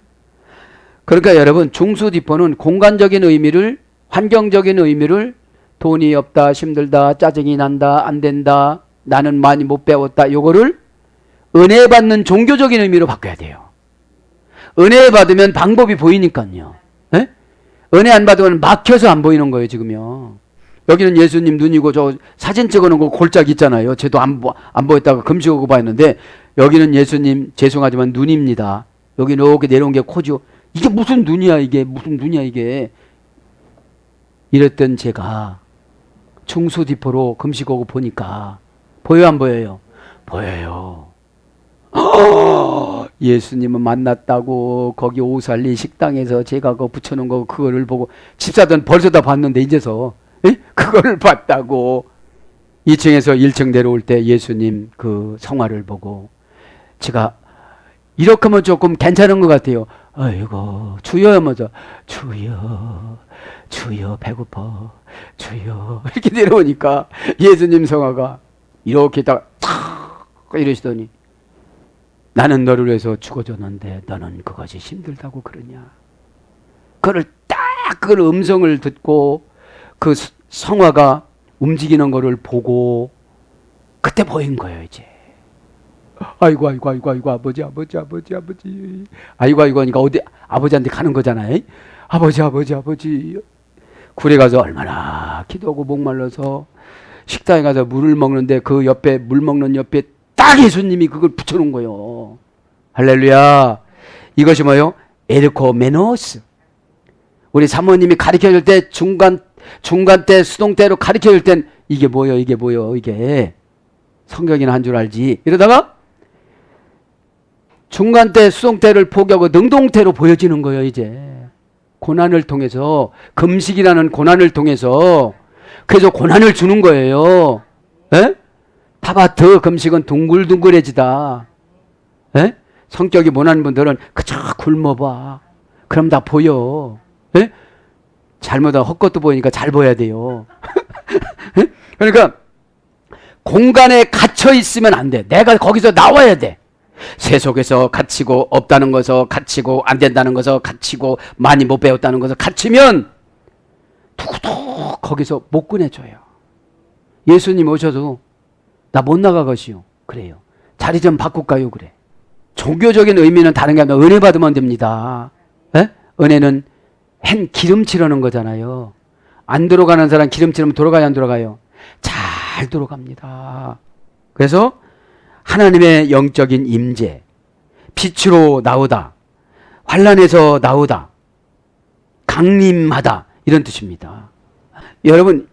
그러니까 여러분 중수디포는 공간적인 의미를 환경적인 의미를 돈이 없다 힘들다 짜증이 난다 안 된다 나는 많이 못 배웠다 요거를 은혜 받는 종교적인 의미로 바꿔야 돼요. 은혜 받으면 방법이 보이니까요. 에? 은혜 안 받으면 막혀서 안 보이는 거예요 지금요. 여기는 예수님 눈이고 저 사진 찍어놓은 거 골짜기 있잖아요. 쟤도 안 보였다가 금식하고 봤는데 여기는 예수님 죄송하지만 눈입니다. 여기 이렇게 내려온 게 코죠. 이게 무슨 눈이야 이게 무슨 눈이야 이게. 이랬던 제가 중수디포로 금식하고 보니까 보여요 안 보여요? 보여요. 예수님은 만났다고 거기 오살리 식당에서 제가 그거 붙여놓은 거 그거를 보고 집사들은 벌써 다 봤는데 이제서 그거를 봤다고 2층에서 1층 내려올 때 예수님 그 성화를 보고 제가 이렇게 하면 조금 괜찮은 것 같아요. 아이고 주여 하면서 주여 주여 배고파 주여 이렇게 내려오니까 예수님 성화가 이렇게 딱 이러시더니 나는 너를 위해서 죽어줬는데 너는 그것이 힘들다고 그러냐. 그걸 딱 그 음성을 듣고 그 성화가 움직이는 거를 보고 그때 보인 거예요 이제. 아이고 아버지 아이고 하니까 어디 아버지한테 가는 거잖아요. 아버지 굴에 가서 얼마나 기도하고 목말라서 식당에 가서 물을 먹는데 그 옆에 물 먹는 옆에 딱 예수님이 그걸 붙여놓은 거예요. 할렐루야. 이것이 뭐예요? 에르코메노스. 우리 사모님이 가르쳐줄 때 중간때 수동태로 가르쳐줄 땐 이게 뭐예요 이게 성경이나 한 줄 알지. 이러다가 중간때 수동태를 포기하고 능동태로 보여지는 거예요 이제. 고난을 통해서 금식이라는 고난을 통해서 그래서 고난을 주는 거예요. 에? 타바트 금식은 둥글둥글해지다. 에? 성격이 모난 분들은 그저 굶어봐. 그럼 다 보여. 에? 잘못하면 헛것도 보이니까 잘 보여야 돼요. 그러니까 공간에 갇혀 있으면 안 돼. 내가 거기서 나와야 돼. 새 속에서 갇히고 없다는 것서 갇히고 안 된다는 것서 갇히고 많이 못 배웠다는 것서 갇히면 누구도 거기서 못 꺼내줘요. 예수님 오셔도 나 못 나가겠시오. 그래요. 자리 좀 바꿀까요? 그래. 종교적인 의미는 다른 게 아니라 은혜 받으면 됩니다. 에? 은혜는 hen 기름칠하는 거잖아요. 안 들어가는 사람 기름칠하면 돌아가요 안 돌아가요? 잘 돌아갑니다. 그래서 하나님의 영적인 임재, 빛으로 나오다, 환란에서 나오다, 강림하다 이런 뜻입니다. 여러분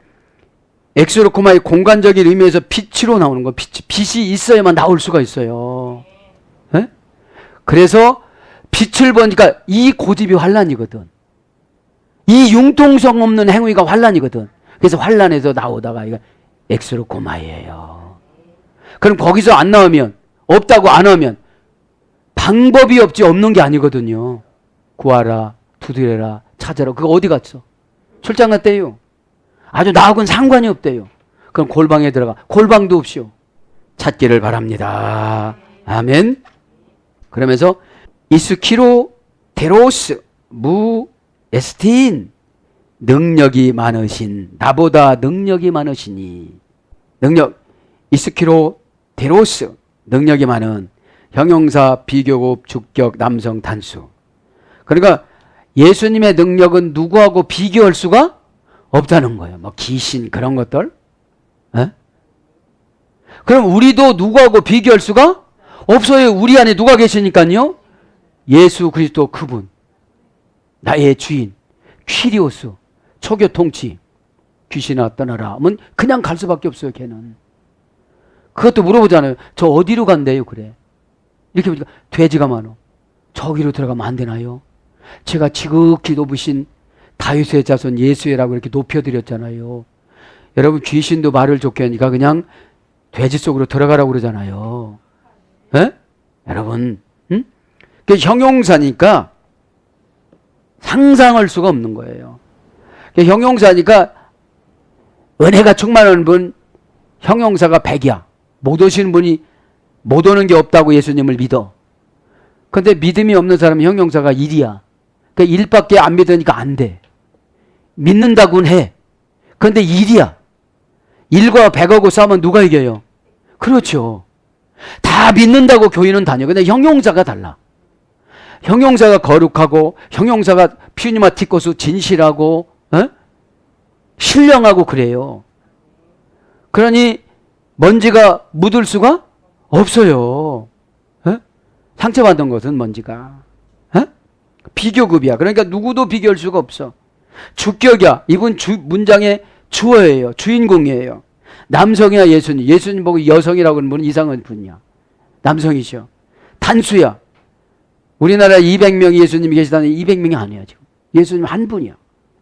엑스로코마의 공간적인 의미에서 빛으로 나오는 거. 빛이 있어야만 나올 수가 있어요. 에? 그래서 빛을 보니까 이 고집이 환란이거든. 이 융통성 없는 행위가 환란이거든. 그래서 환란에서 나오다가 이거 엑스로코마예요. 그럼 거기서 안 나오면, 없다고 안 하면 방법이 없지 없는 게 아니거든요. 구하라, 두드려라, 찾아라. 그거 어디 갔어? 출장 갔대요. 아주 나하고는 상관이 없대요. 그럼 골방에 들어가. 골방도 없이요. 찾기를 바랍니다. 아멘. 그러면서 이스키로 테로스 무 에스틴, 능력이 많으신, 나보다 능력이 많으시니. 능력, 이스키로 테로스, 능력이 많은, 형용사, 비교급, 주격, 남성, 단수. 그러니까 예수님의 능력은 누구하고 비교할 수가 없다는 거예요. 뭐 귀신 그런 것들. 에? 그럼 우리도 누구하고 비교할 수가 없어요. 우리 안에 누가 계시니까요? 예수 그리스도 그분. 나의 주인. 퀴리오스. 초교 통치. 귀신아 떠나라 하면 그냥 갈 수밖에 없어요. 걔는. 그것도 물어보잖아요. 저 어디로 간대요? 그래. 이렇게 보니까 돼지가 많어. 저기로 들어가면 안 되나요? 제가 지극히 높으신 다윗의 자손 예수라고 이렇게 높여드렸잖아요. 여러분 귀신도 말을 좋게 하니까 그냥 돼지 속으로 들어가라고 그러잖아요. 에? 여러분, 응? 그 형용사니까 상상할 수가 없는 거예요. 형용사니까 은혜가 충만한 분 형용사가 100이야. 못 오시는 분이 못 오는 게 없다고 예수님을 믿어. 근데 믿음이 없는 사람은 형용사가 1이야. 그 1밖에 안 믿으니까 안 돼. 믿는다고는 해. 그런데 1이야. 1과 100하고 싸우면 누가 이겨요? 그렇죠. 다 믿는다고 교인은 다녀. 근데 형용사가 달라. 형용사가 거룩하고, 형용사가 퓨니마티코스 진실하고, 신령하고 그래요. 그러니 먼지가 묻을 수가 없어요. 상처받은 것은 먼지가. 비교급이야. 그러니까 누구도 비교할 수가 없어. 주격이야. 이분 문장의 주어예요. 주인공이에요. 남성이야 예수님. 예수님 보고 여성이라고 하는 분은 이상한 분이야. 남성이죠. 단수야. 우리나라에 200명이 예수님이 계시다는 200명이 아니야 지금. 예수님 한 분이야.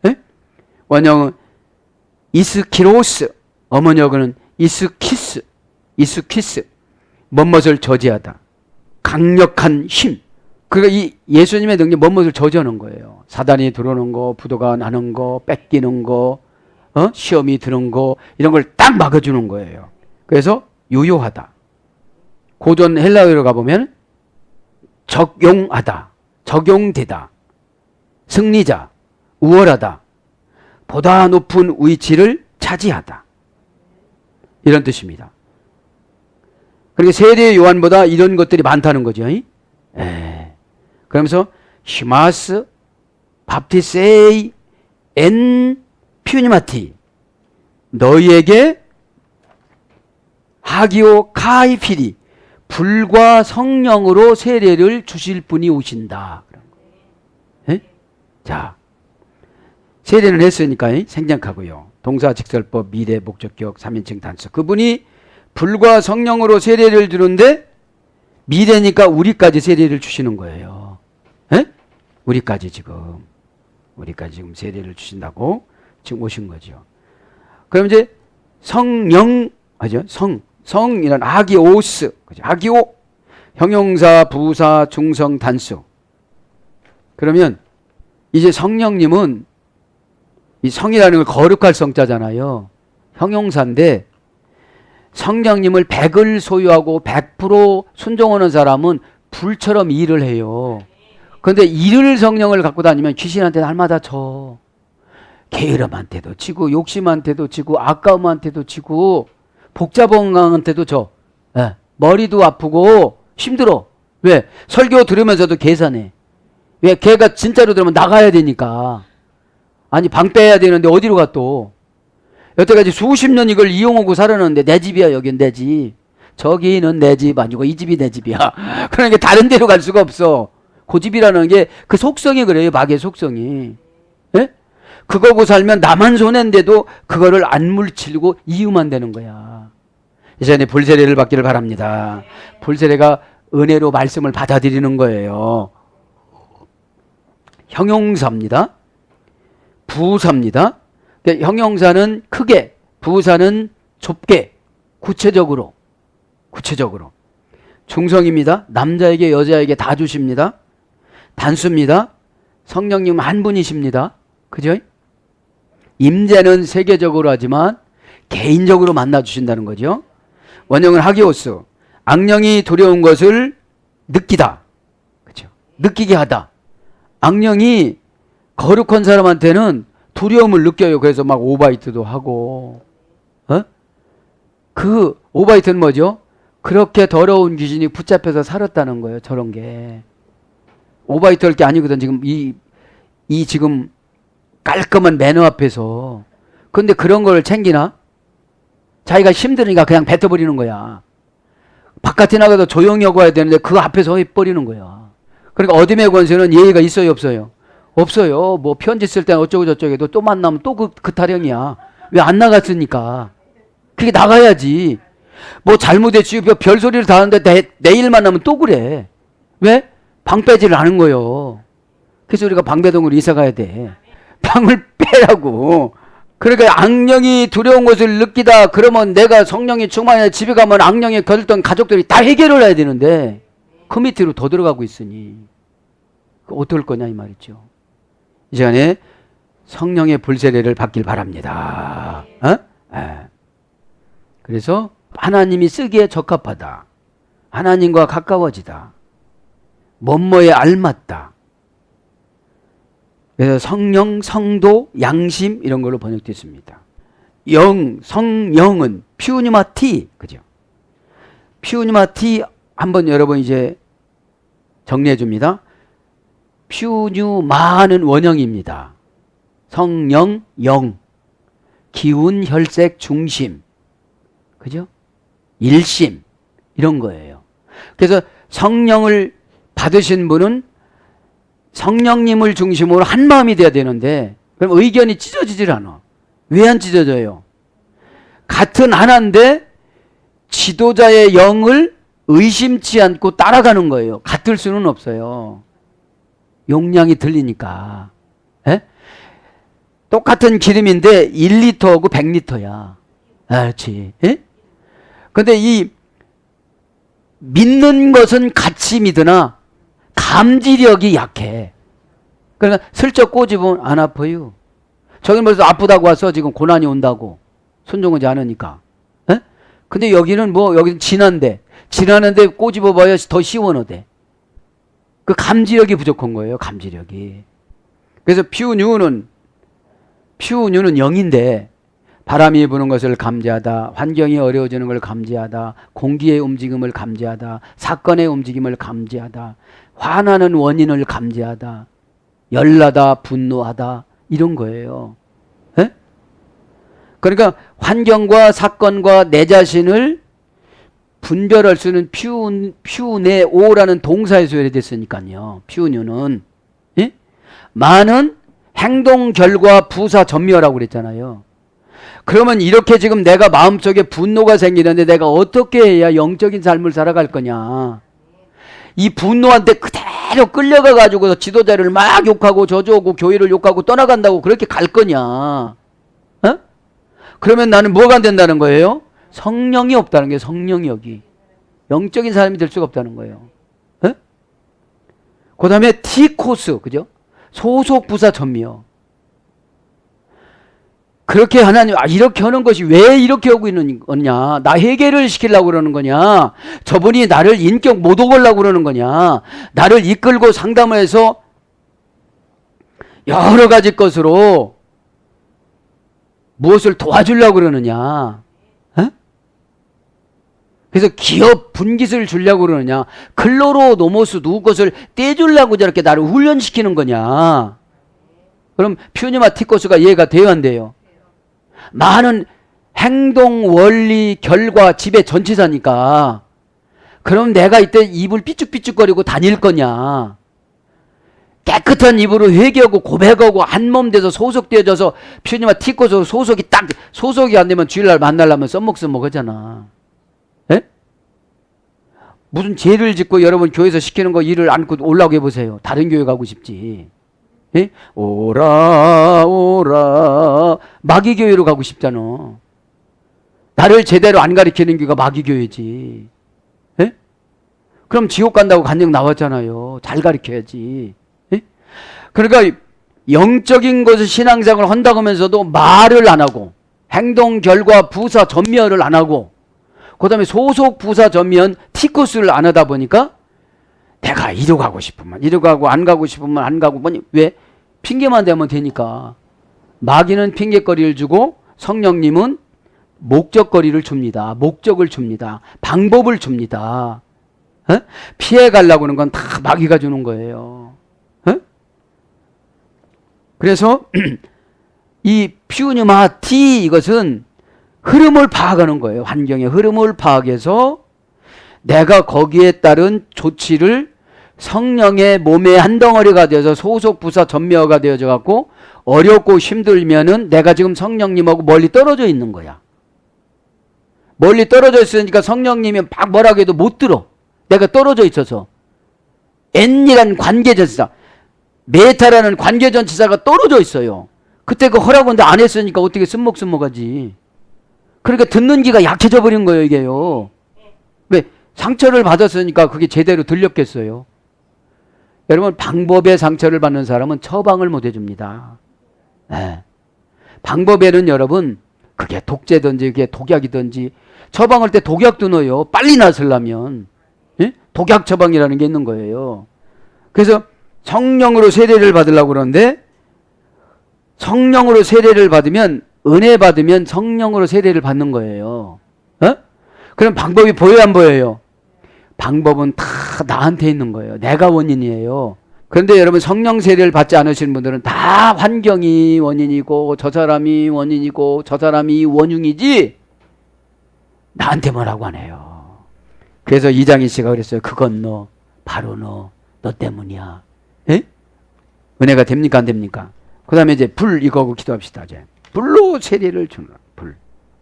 에? 원형은 이스키로스. 어머니하고는 이스키스. 이스키스. 멋멋을 저지하다. 강력한 힘. 그러니까 이 예수님의 능력 멋멋을 저지하는 거예요. 사단이 들어오는 거, 부도가 나는 거, 뺏기는 거, 시험이 드는 거 이런 걸 딱 막아주는 거예요. 그래서 유효하다. 고전 헬라어로 가보면 적용하다, 적용되다, 승리자, 우월하다, 보다 높은 위치를 차지하다 이런 뜻입니다. 그러니까 세례 요한보다 이런 것들이 많다는 거죠. 그러면서 히마스 밥티세이 엔 퓨니마티 너희에게 하기오 카이피리 불과 성령으로 세례를 주실 분이 오신다. 자, 세례는 했으니까 생략하고요. 동사 직설법 미래 목적격 3인칭 단수. 그분이 불과 성령으로 세례를 주는데 미래니까 우리까지 세례를 주시는 거예요. 우리까지 지금 세례를 주신다고 지금 오신 거죠. 그럼 이제 성령 하죠. 성이란 아기오스, 그죠? 아기오 형용사, 부사, 중성, 단수. 그러면 이제 성령님은 이 성이라는 걸 거룩할 성자잖아요. 형용사인데 성령님을 100을 소유하고 100% 순종하는 사람은 불처럼 일을 해요. 그런데 일을 성령을 갖고 다니면 귀신한테 날마다 져. 게으름한테도 지고 욕심한테도 지고 아까움한테도 지고 복잡한한테도 져. 머리도 아프고 힘들어. 왜? 설교 들으면서도 계산해. 왜? 걔가 진짜로 들으면 나가야 되니까. 아니 방 빼야 되는데 어디로 가 또. 여태까지 수십 년 이걸 이용하고 살았는데 내 집이야. 여긴 내 집. 저기는 내 집 아니고 이 집이 내 집이야. 그러니까 다른 데로 갈 수가 없어. 고집이라는 게 그 속성이 그래요. 마귀의 속성이. 그거고 살면 나만 손해인데도 그거를 안 물치고 이유만 되는 거야. 이전에 불세례를 받기를 바랍니다. 불세례가 은혜로 말씀을 받아들이는 거예요. 형용사입니다. 부사입니다. 형용사는 크게, 부사는 좁게, 구체적으로. 중성입니다. 남자에게 여자에게 다 주십니다. 단수입니다. 성령님 한 분이십니다. 그죠? 임재는 세계적으로 하지만 개인적으로 만나주신다는 거죠. 원형은 하기오스. 악령이 두려운 것을 느끼다. 그죠? 느끼게 하다. 악령이 거룩한 사람한테는 두려움을 느껴요. 그래서 막 오바이트도 하고. 그 오바이트는 뭐죠? 그렇게 더러운 귀신이 붙잡혀서 살았다는 거예요. 저런 게. 오바이트 할 게 아니거든. 지금 이 지금 깔끔한 매너 앞에서. 근데 그런 걸 챙기나? 자기가 힘드니까 그냥 뱉어버리는 거야. 바깥에 나가서 조용히 하고 와야 되는데 그 앞에서 해버리는 거야. 그러니까 어둠의 권세는 예의가 있어요, 없어요? 없어요. 뭐 편지 쓸 때는 어쩌고 저쩌고 해도 또 만나면 또 그 타령이야. 왜 안 나갔으니까. 그게 나가야지. 뭐 잘못했지. 별소리를 다 하는데 내일 만나면 또 그래. 왜? 방 빼지를 않은 거예요. 그래서 우리가 방배동으로 이사 가야 돼. 방을 빼라고. 그러니까 악령이 두려운 것을 느끼다 그러면 내가 성령이 충만해 집에 가면 악령에 걸렸던 가족들이 다 해결을 해야 되는데 그 밑으로 더 들어가고 있으니 어떨 거냐 이 말이죠. 이 시간에 성령의 불세례를 받길 바랍니다. 그래서 하나님이 쓰기에 적합하다. 하나님과 가까워지다. 뭐뭐에 알맞다. 그래서 성령, 성도, 양심 이런 걸로 번역됐습니다. 성령은 퓨니마티, 그죠? 퓨니마티 한번 여러분 이제 정리해 줍니다. 퓨뉴마는 원형입니다. 성령, 영, 기운, 혈색, 중심, 그죠? 일심 이런 거예요. 그래서 성령을 받으신 분은 성령님을 중심으로 한 마음이 돼야 되는데 그럼 의견이 찢어지질 않아. 왜 안 찢어져요? 같은 하나인데 지도자의 영을 의심치 않고 따라가는 거예요. 같을 수는 없어요. 용량이 들리니까. 에? 똑같은 기름인데 1리터하고 100리터야. 그렇지. 근데 이 믿는 것은 같이 믿으나 감지력이 약해. 그러니까 슬쩍 꼬집으면 안 아파요. 저긴 벌써 아프다고 와서 지금 고난이 온다고. 순종하지 않으니까. 에? 근데 여기는 여기는 지나는데 꼬집어봐야 더 시원하대. 그 감지력이 부족한 거예요. 감지력이. 그래서 퓨뉴는 영인데 바람이 부는 것을 감지하다, 환경이 어려워지는 걸 감지하다, 공기의 움직임을 감지하다, 사건의 움직임을 감지하다, 화나는 원인을 감지하다, 열나다, 분노하다 이런 거예요. 에? 그러니까 환경과 사건과 내 자신을 분별할 수 있는 퓨네오라는 동사에서 유래됐으니까요. 퓨뉴는 많은 행동, 결과, 부사, 전멸하고 그랬잖아요. 그러면 이렇게 지금 내가 마음속에 분노가 생기는데 내가 어떻게 해야 영적인 삶을 살아갈 거냐. 이 분노한테 그대로 끌려가 가지고 지도자를 막 욕하고 저주하고 교회를 욕하고 떠나간다고 그렇게 갈 거냐. 그러면 나는 뭐가 안 된다는 거예요? 성령이 없다는 게 성령이 여기. 영적인 사람이 될 수가 없다는 거예요. 그 다음에 티코스, 그죠? 소속 부사 전미요. 그렇게 하나님, 이렇게 하는 것이 왜 이렇게 하고 있는 거냐? 나 해결을 시키려고 그러는 거냐? 저분이 나를 인격 못 오고려고 그러는 거냐? 나를 이끌고 상담을 해서 여러 가지 것으로 무엇을 도와주려고 그러느냐? 그래서 기업 분깃을 주려고 그러느냐? 클로로 노모스 누구 것을 떼주려고 저렇게 나를 훈련시키는 거냐? 그럼 퓨니마 티코스가 이해가 돼요, 안 돼요? 많은 행동, 원리, 결과, 지배 전치사니까 그럼 내가 이때 입을 삐죽삐죽거리고 다닐 거냐? 깨끗한 입으로 회개하고 고백하고 한 몸 돼서 소속되어져서 피우님과 티코서 소속이 안 되면 주일날 만나려면 썸먹 하잖아. 예? 무슨 죄를 짓고 여러분 교회에서 시키는 거 일을 안고 올라오게 해보세요. 다른 교회 가고 싶지. 예? 오라 마귀 교회로 가고 싶잖아. 나를 제대로 안 가르치는 교회가 마귀 교회지. 예? 그럼 지옥 간다고 간증 나왔잖아요. 잘 가르쳐야지. 예? 그러니까 영적인 것을 신앙생활을 한다고 하면서도 말을 안 하고 행동, 결과, 부사, 전면을 안 하고 그 다음에 소속, 부사, 전면, 티코스를 안 하다 보니까 내가 이리 가고 싶으면 이리 가고 안 가고 싶으면 안 가고 왜? 핑계만 대면 되니까. 마귀는 핑계거리를 주고 성령님은 목적거리를 줍니다. 목적을 줍니다. 방법을 줍니다. 어? 피해 가려고 하는 건 다 마귀가 주는 거예요. 어? 그래서 이 퓨뉴마티 이것은 흐름을 파악하는 거예요. 환경의 흐름을 파악해서 내가 거기에 따른 조치를 성령의 몸의 한 덩어리가 되어서 소속 부사 전면가 되어져 갖고 어렵고 힘들면은 내가 지금 성령님하고 멀리 떨어져 있는 거야. 멀리 떨어져 있으니까 성령님이 막 뭐라고 해도 못 들어. 내가 떨어져 있어서. N이라는 관계전치사, 메타라는 관계전치사가 떨어져 있어요. 그때 그 허락원데 안 했으니까 어떻게 쓴먹하지. 그러니까 듣는 귀가 약해져 버린 거예요, 이게요. 왜? 상처를 받았으니까 그게 제대로 들렸겠어요. 여러분, 방법에 상처를 받는 사람은 처방을 못 해줍니다. 네. 방법에는 여러분, 그게 독재든지 그게 독약이든지 처방할 때 독약도 넣어요. 빨리 낫으려면. 예? 독약 처방이라는 게 있는 거예요. 그래서 성령으로 세례를 받으려고 그러는데 성령으로 세례를 받으면 은혜 받으면 성령으로 세례를 받는 거예요. 어? 그럼 방법이 보여요, 안 보여요? 방법은 다 나한테 있는 거예요. 내가 원인이에요. 그런데 여러분 성령 세례를 받지 않으시는 분들은 다 환경이 원인이고 저 사람이 원인이고 저 사람이 원흉이지 나한테만 하고 안 해요. 그래서 이장희 씨가 그랬어요. 그건 너, 바로 너 때문이야. 에? 은혜가 됩니까 안 됩니까? 그 다음에 이제 불 이거고 기도합시다. 이제 불로 세례를 주는 불.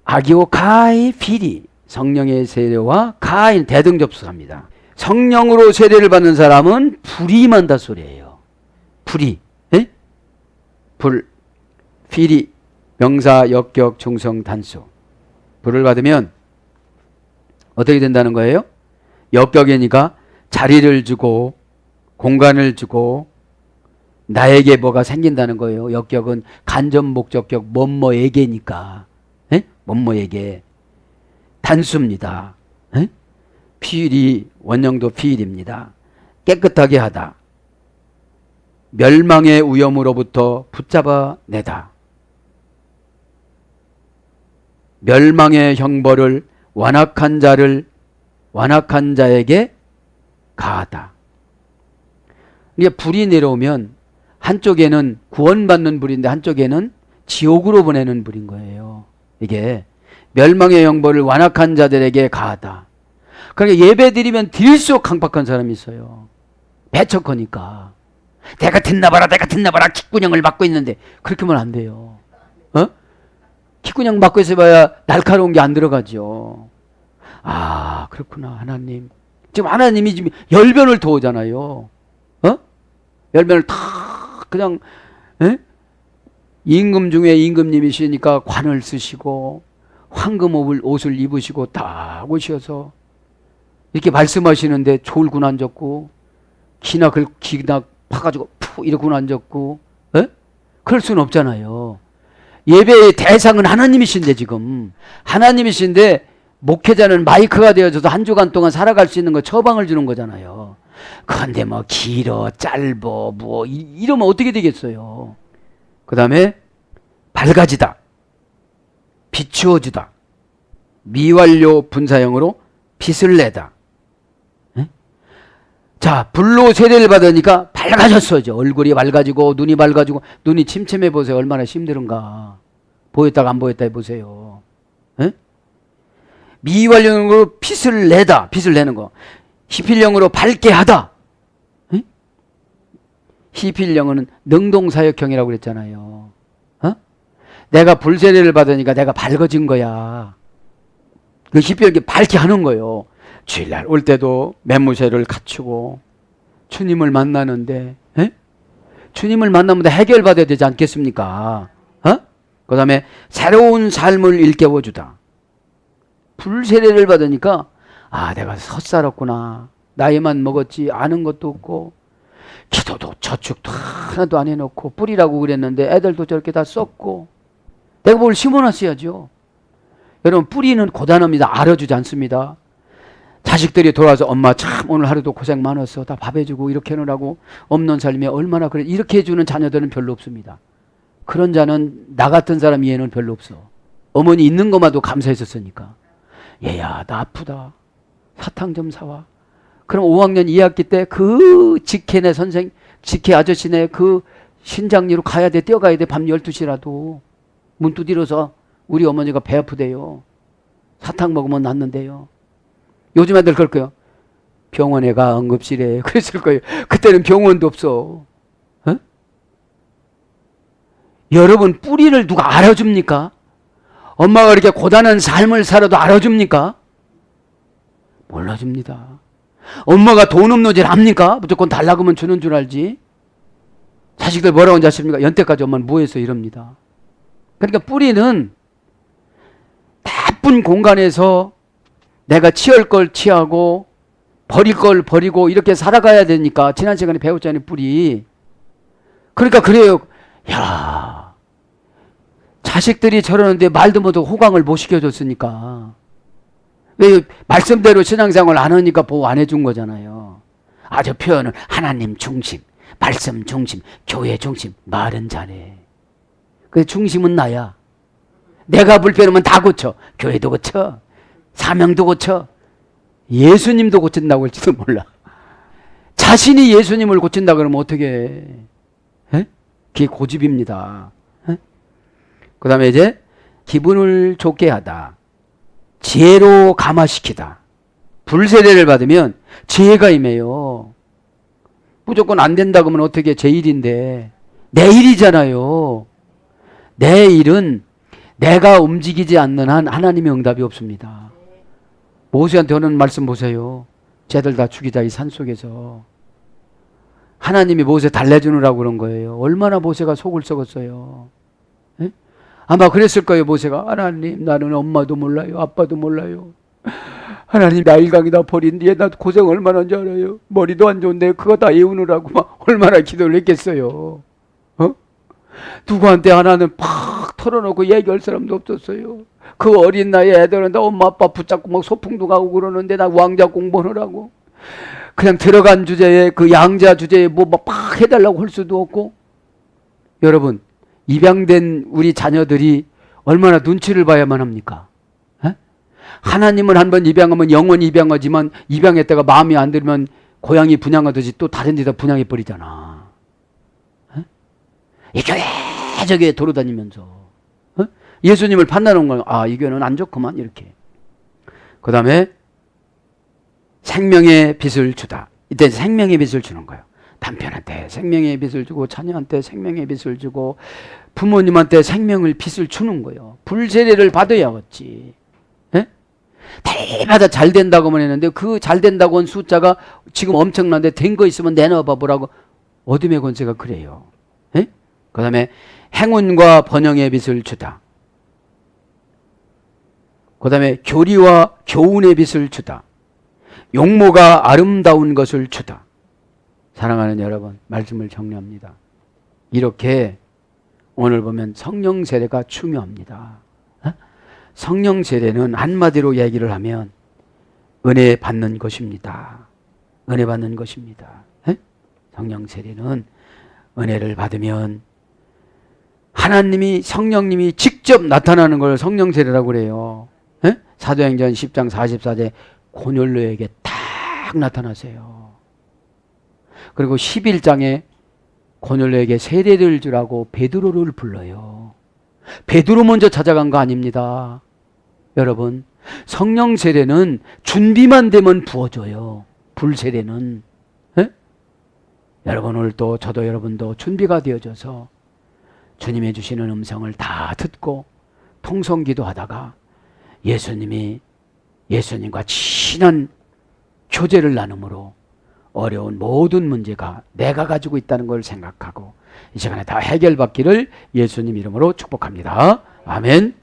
아기오 가이 피리 성령의 세례와 가인 대등접수합니다. 성령으로 세례를 받는 사람은 불이 임한다 소리예요. 불이. 에? 불. 피리. 명사, 역격, 중성, 단수. 불을 받으면 어떻게 된다는 거예요? 역격이니까 자리를 주고 공간을 주고 나에게 뭐가 생긴다는 거예요. 역격은 간접 목적격 뭐뭐에게니까. 뭐뭐에게. 단수입니다. 피일이 원형도 피일입니다. 깨끗하게 하다. 멸망의 위험으로부터 붙잡아내다. 멸망의 형벌을 완악한 자에게 가하다. 이게 불이 내려오면 한쪽에는 구원받는 불인데 한쪽에는 지옥으로 보내는 불인 거예요. 이게 멸망의 형벌을 완악한 자들에게 가하다. 그러니까 예배 드리면 드릴수록 강박한 사람이 있어요. 배척하니까. 내가 듣나 봐라 킥군형을 맡고 있는데 그렇게 하면 안 돼요. 어? 킥군형 맡고 있어봐야 날카로운 게 안 들어가죠. 아 그렇구나 하나님. 지금 하나님이 지금 열변을 도우잖아요. 어? 열변을 탁 그냥 임금 중에 임금님이시니까 관을 쓰시고 황금 옷을 입으시고 딱 오셔서 이렇게 말씀하시는데 졸군 앉았고 기나 파가지고 푹 이러고 앉았고 그럴 수는 없잖아요. 예배의 대상은 하나님이신데 지금 하나님이신데 목회자는 마이크가 되어져서 한 주간 동안 살아갈 수 있는 거 처방을 주는 거잖아요. 그런데 뭐 길어 짧어 뭐 이러면 어떻게 되겠어요. 그 다음에 밝아지다. 비추어주다. 미완료 분사형으로 빛을 내다. 자, 불로 세례를 받으니까 밝아졌어요. 얼굴이 밝아지고 눈이 밝아지고 눈이 침침해 보세요. 얼마나 힘든가. 보였다가 안 보였다 해보세요. 미완료형으로 빛을 내다. 빛을 내는 거. 희필형으로 밝게 하다. 히필령은 능동사역형이라고 그랬잖아요. 어? 내가 불세례를 받으니까 내가 밝아진 거야. 그 히필령이 밝게 하는 거예요. 주일날 올 때도 맹무새를 갖추고 주님을 만나는데, 에? 주님을 만나면 해결받아야 되지 않겠습니까? 어? 그 다음에 새로운 삶을 일깨워주다. 불세례를 받으니까 아, 내가 헛살았구나. 나이만 먹었지 아는 것도 없고 기도도 저축도 하나도 안 해놓고 뿌리라고 그랬는데 애들도 저렇게 다 썼고 내가 뭘 심어놨어야죠. 여러분, 뿌리는 고단합니다. 알아주지 않습니다. 자식들이 돌아와서 엄마 참 오늘 하루도 고생 많았어. 다 밥 해주고 이렇게 해놓으라고 없는 삶에 얼마나 그래. 이렇게 해주는 자녀들은 별로 없습니다. 그런 자는 나 같은 사람 이해는 별로 없어. 어머니 있는 것만도 감사했었으니까. 얘야 나 아프다. 사탕 좀 사와. 그럼 5학년 2학기 때 그 직혜네 선생, 직혜 아저씨네 그 신장리로 가야 돼. 뛰어가야 돼. 밤 12시라도. 문 두드려서 우리 어머니가 배 아프대요. 사탕 먹으면 낫는데요. 요즘 애들 그럴 거예요. 병원에 가, 응급실에. 그랬을 거예요. 그때는 병원도 없어. 어? 여러분, 뿌리를 누가 알아줍니까? 엄마가 이렇게 고단한 삶을 살아도 알아줍니까? 몰라줍니다. 엄마가 돈 없는 줄 압니까? 무조건 달라고 하면 주는 줄 알지. 자식들 뭐라고 하는지 아십니까? 연태까지 엄마는 뭐 했어? 이럽니다. 그러니까 뿌리는 나쁜 공간에서 내가 취할 걸 취하고 버릴 걸 버리고 이렇게 살아가야 되니까. 지난 시간에 배웠잖아요. 뿌리. 그러니까 그래요. 야, 자식들이 저러는데 말도 못하고 호강을 못 시켜줬으니까. 왜 말씀대로 신앙생활 안 하니까 보호 안 해준 거잖아요. 아, 저 표현은 하나님 중심, 말씀 중심, 교회 중심. 말은 잘해. 그 중심은 나야. 내가 불편하면 다 고쳐. 교회도 고쳐. 사명도 고쳐. 예수님도 고친다고 할지도 몰라. 자신이 예수님을 고친다 그러면 어떻게 해? 그게 고집입니다. 그 다음에 이제 기분을 좋게 하다. 지혜로 감화시키다. 불세례를 받으면 지혜가 임해요. 무조건 안 된다 그러면 어떻게 제 일인데. 내 일이잖아요. 내 일은 내가 움직이지 않는 한 하나님의 응답이 없습니다. 모세한테 하는 말씀 보세요. 쟤들 다 죽이자 이 산속에서. 하나님이 모세 달래주느라고 그런 거예요. 얼마나 모세가 속을 썩었어요. 에? 아마 그랬을 거예요. 모세가 하나님 나는 엄마도 몰라요. 아빠도 몰라요. 하나님 나 일강이다 버린 뒤에 나 고생 얼마나 한지 알아요. 머리도 안 좋은데 그거 다 애우느라고 막 얼마나 기도를 했겠어요. 어? 누구한테 하나는 팍 털어놓고 얘기할 사람도 없었어요. 그 어린 나이에 애들은 나 엄마 아빠 붙잡고 막 소풍도 가고 그러는데 나 왕자 공부하느라고 그냥 들어간 주제에 그 양자 주제에 뭐 막 해달라고 할 수도 없고. 여러분, 입양된 우리 자녀들이 얼마나 눈치를 봐야만 합니까? 에? 하나님은 한번 입양하면 영원히 입양하지만 입양했다가 마음이 안 들면 고양이 분양하듯이 또 다른 데다 분양해 버리잖아. 에? 이 교회 저 교회 돌아다니면서 에? 예수님을 판단하는 거예요. 아, 이 교회는 안 좋구만 이렇게. 그 다음에 생명의 빛을 주다. 이때 생명의 빛을 주는 거예요. 남편한테 생명의 빛을 주고 자녀한테 생명의 빛을 주고 부모님한테 생명을 빛을 주는 거예요. 불세례를 받아야겠지. 예? 달마다 잘 된다고만 했는데 그 잘 된다고 한 숫자가 지금 엄청난데 된 거 있으면 내놔봐 보라고. 어둠의 권세가 그래요. 예? 그 다음에 행운과 번영의 빛을 주다. 그 다음에 교리와 교훈의 빛을 주다. 용모가 아름다운 것을 주다. 사랑하는 여러분, 말씀을 정리합니다. 이렇게 오늘 보면 성령 세례가 중요합니다. 성령 세례는 한마디로 얘기를 하면 은혜 받는 것입니다. 은혜 받는 것입니다. 성령 세례는 은혜를 받으면 하나님이 성령님이 직접 나타나는 걸 성령 세례라고 그래요. 사도행전 10장 44절 고넬료에게 딱 나타나세요. 그리고 11장에 고넬료에게 세례를 주라고 베드로를 불러요. 베드로 먼저 찾아간 거 아닙니다. 여러분, 성령 세례는 준비만 되면 부어줘요. 불세례는. 에? 여러분 오늘 또 저도 여러분도 준비가 되어져서 주님이 주시는 음성을 다 듣고 통성기도 하다가 예수님과 친한 교제를 나눔으로 어려운 모든 문제가 내가 가지고 있다는 걸 생각하고 이 시간에 다 해결받기를 예수님 이름으로 축복합니다. 아멘.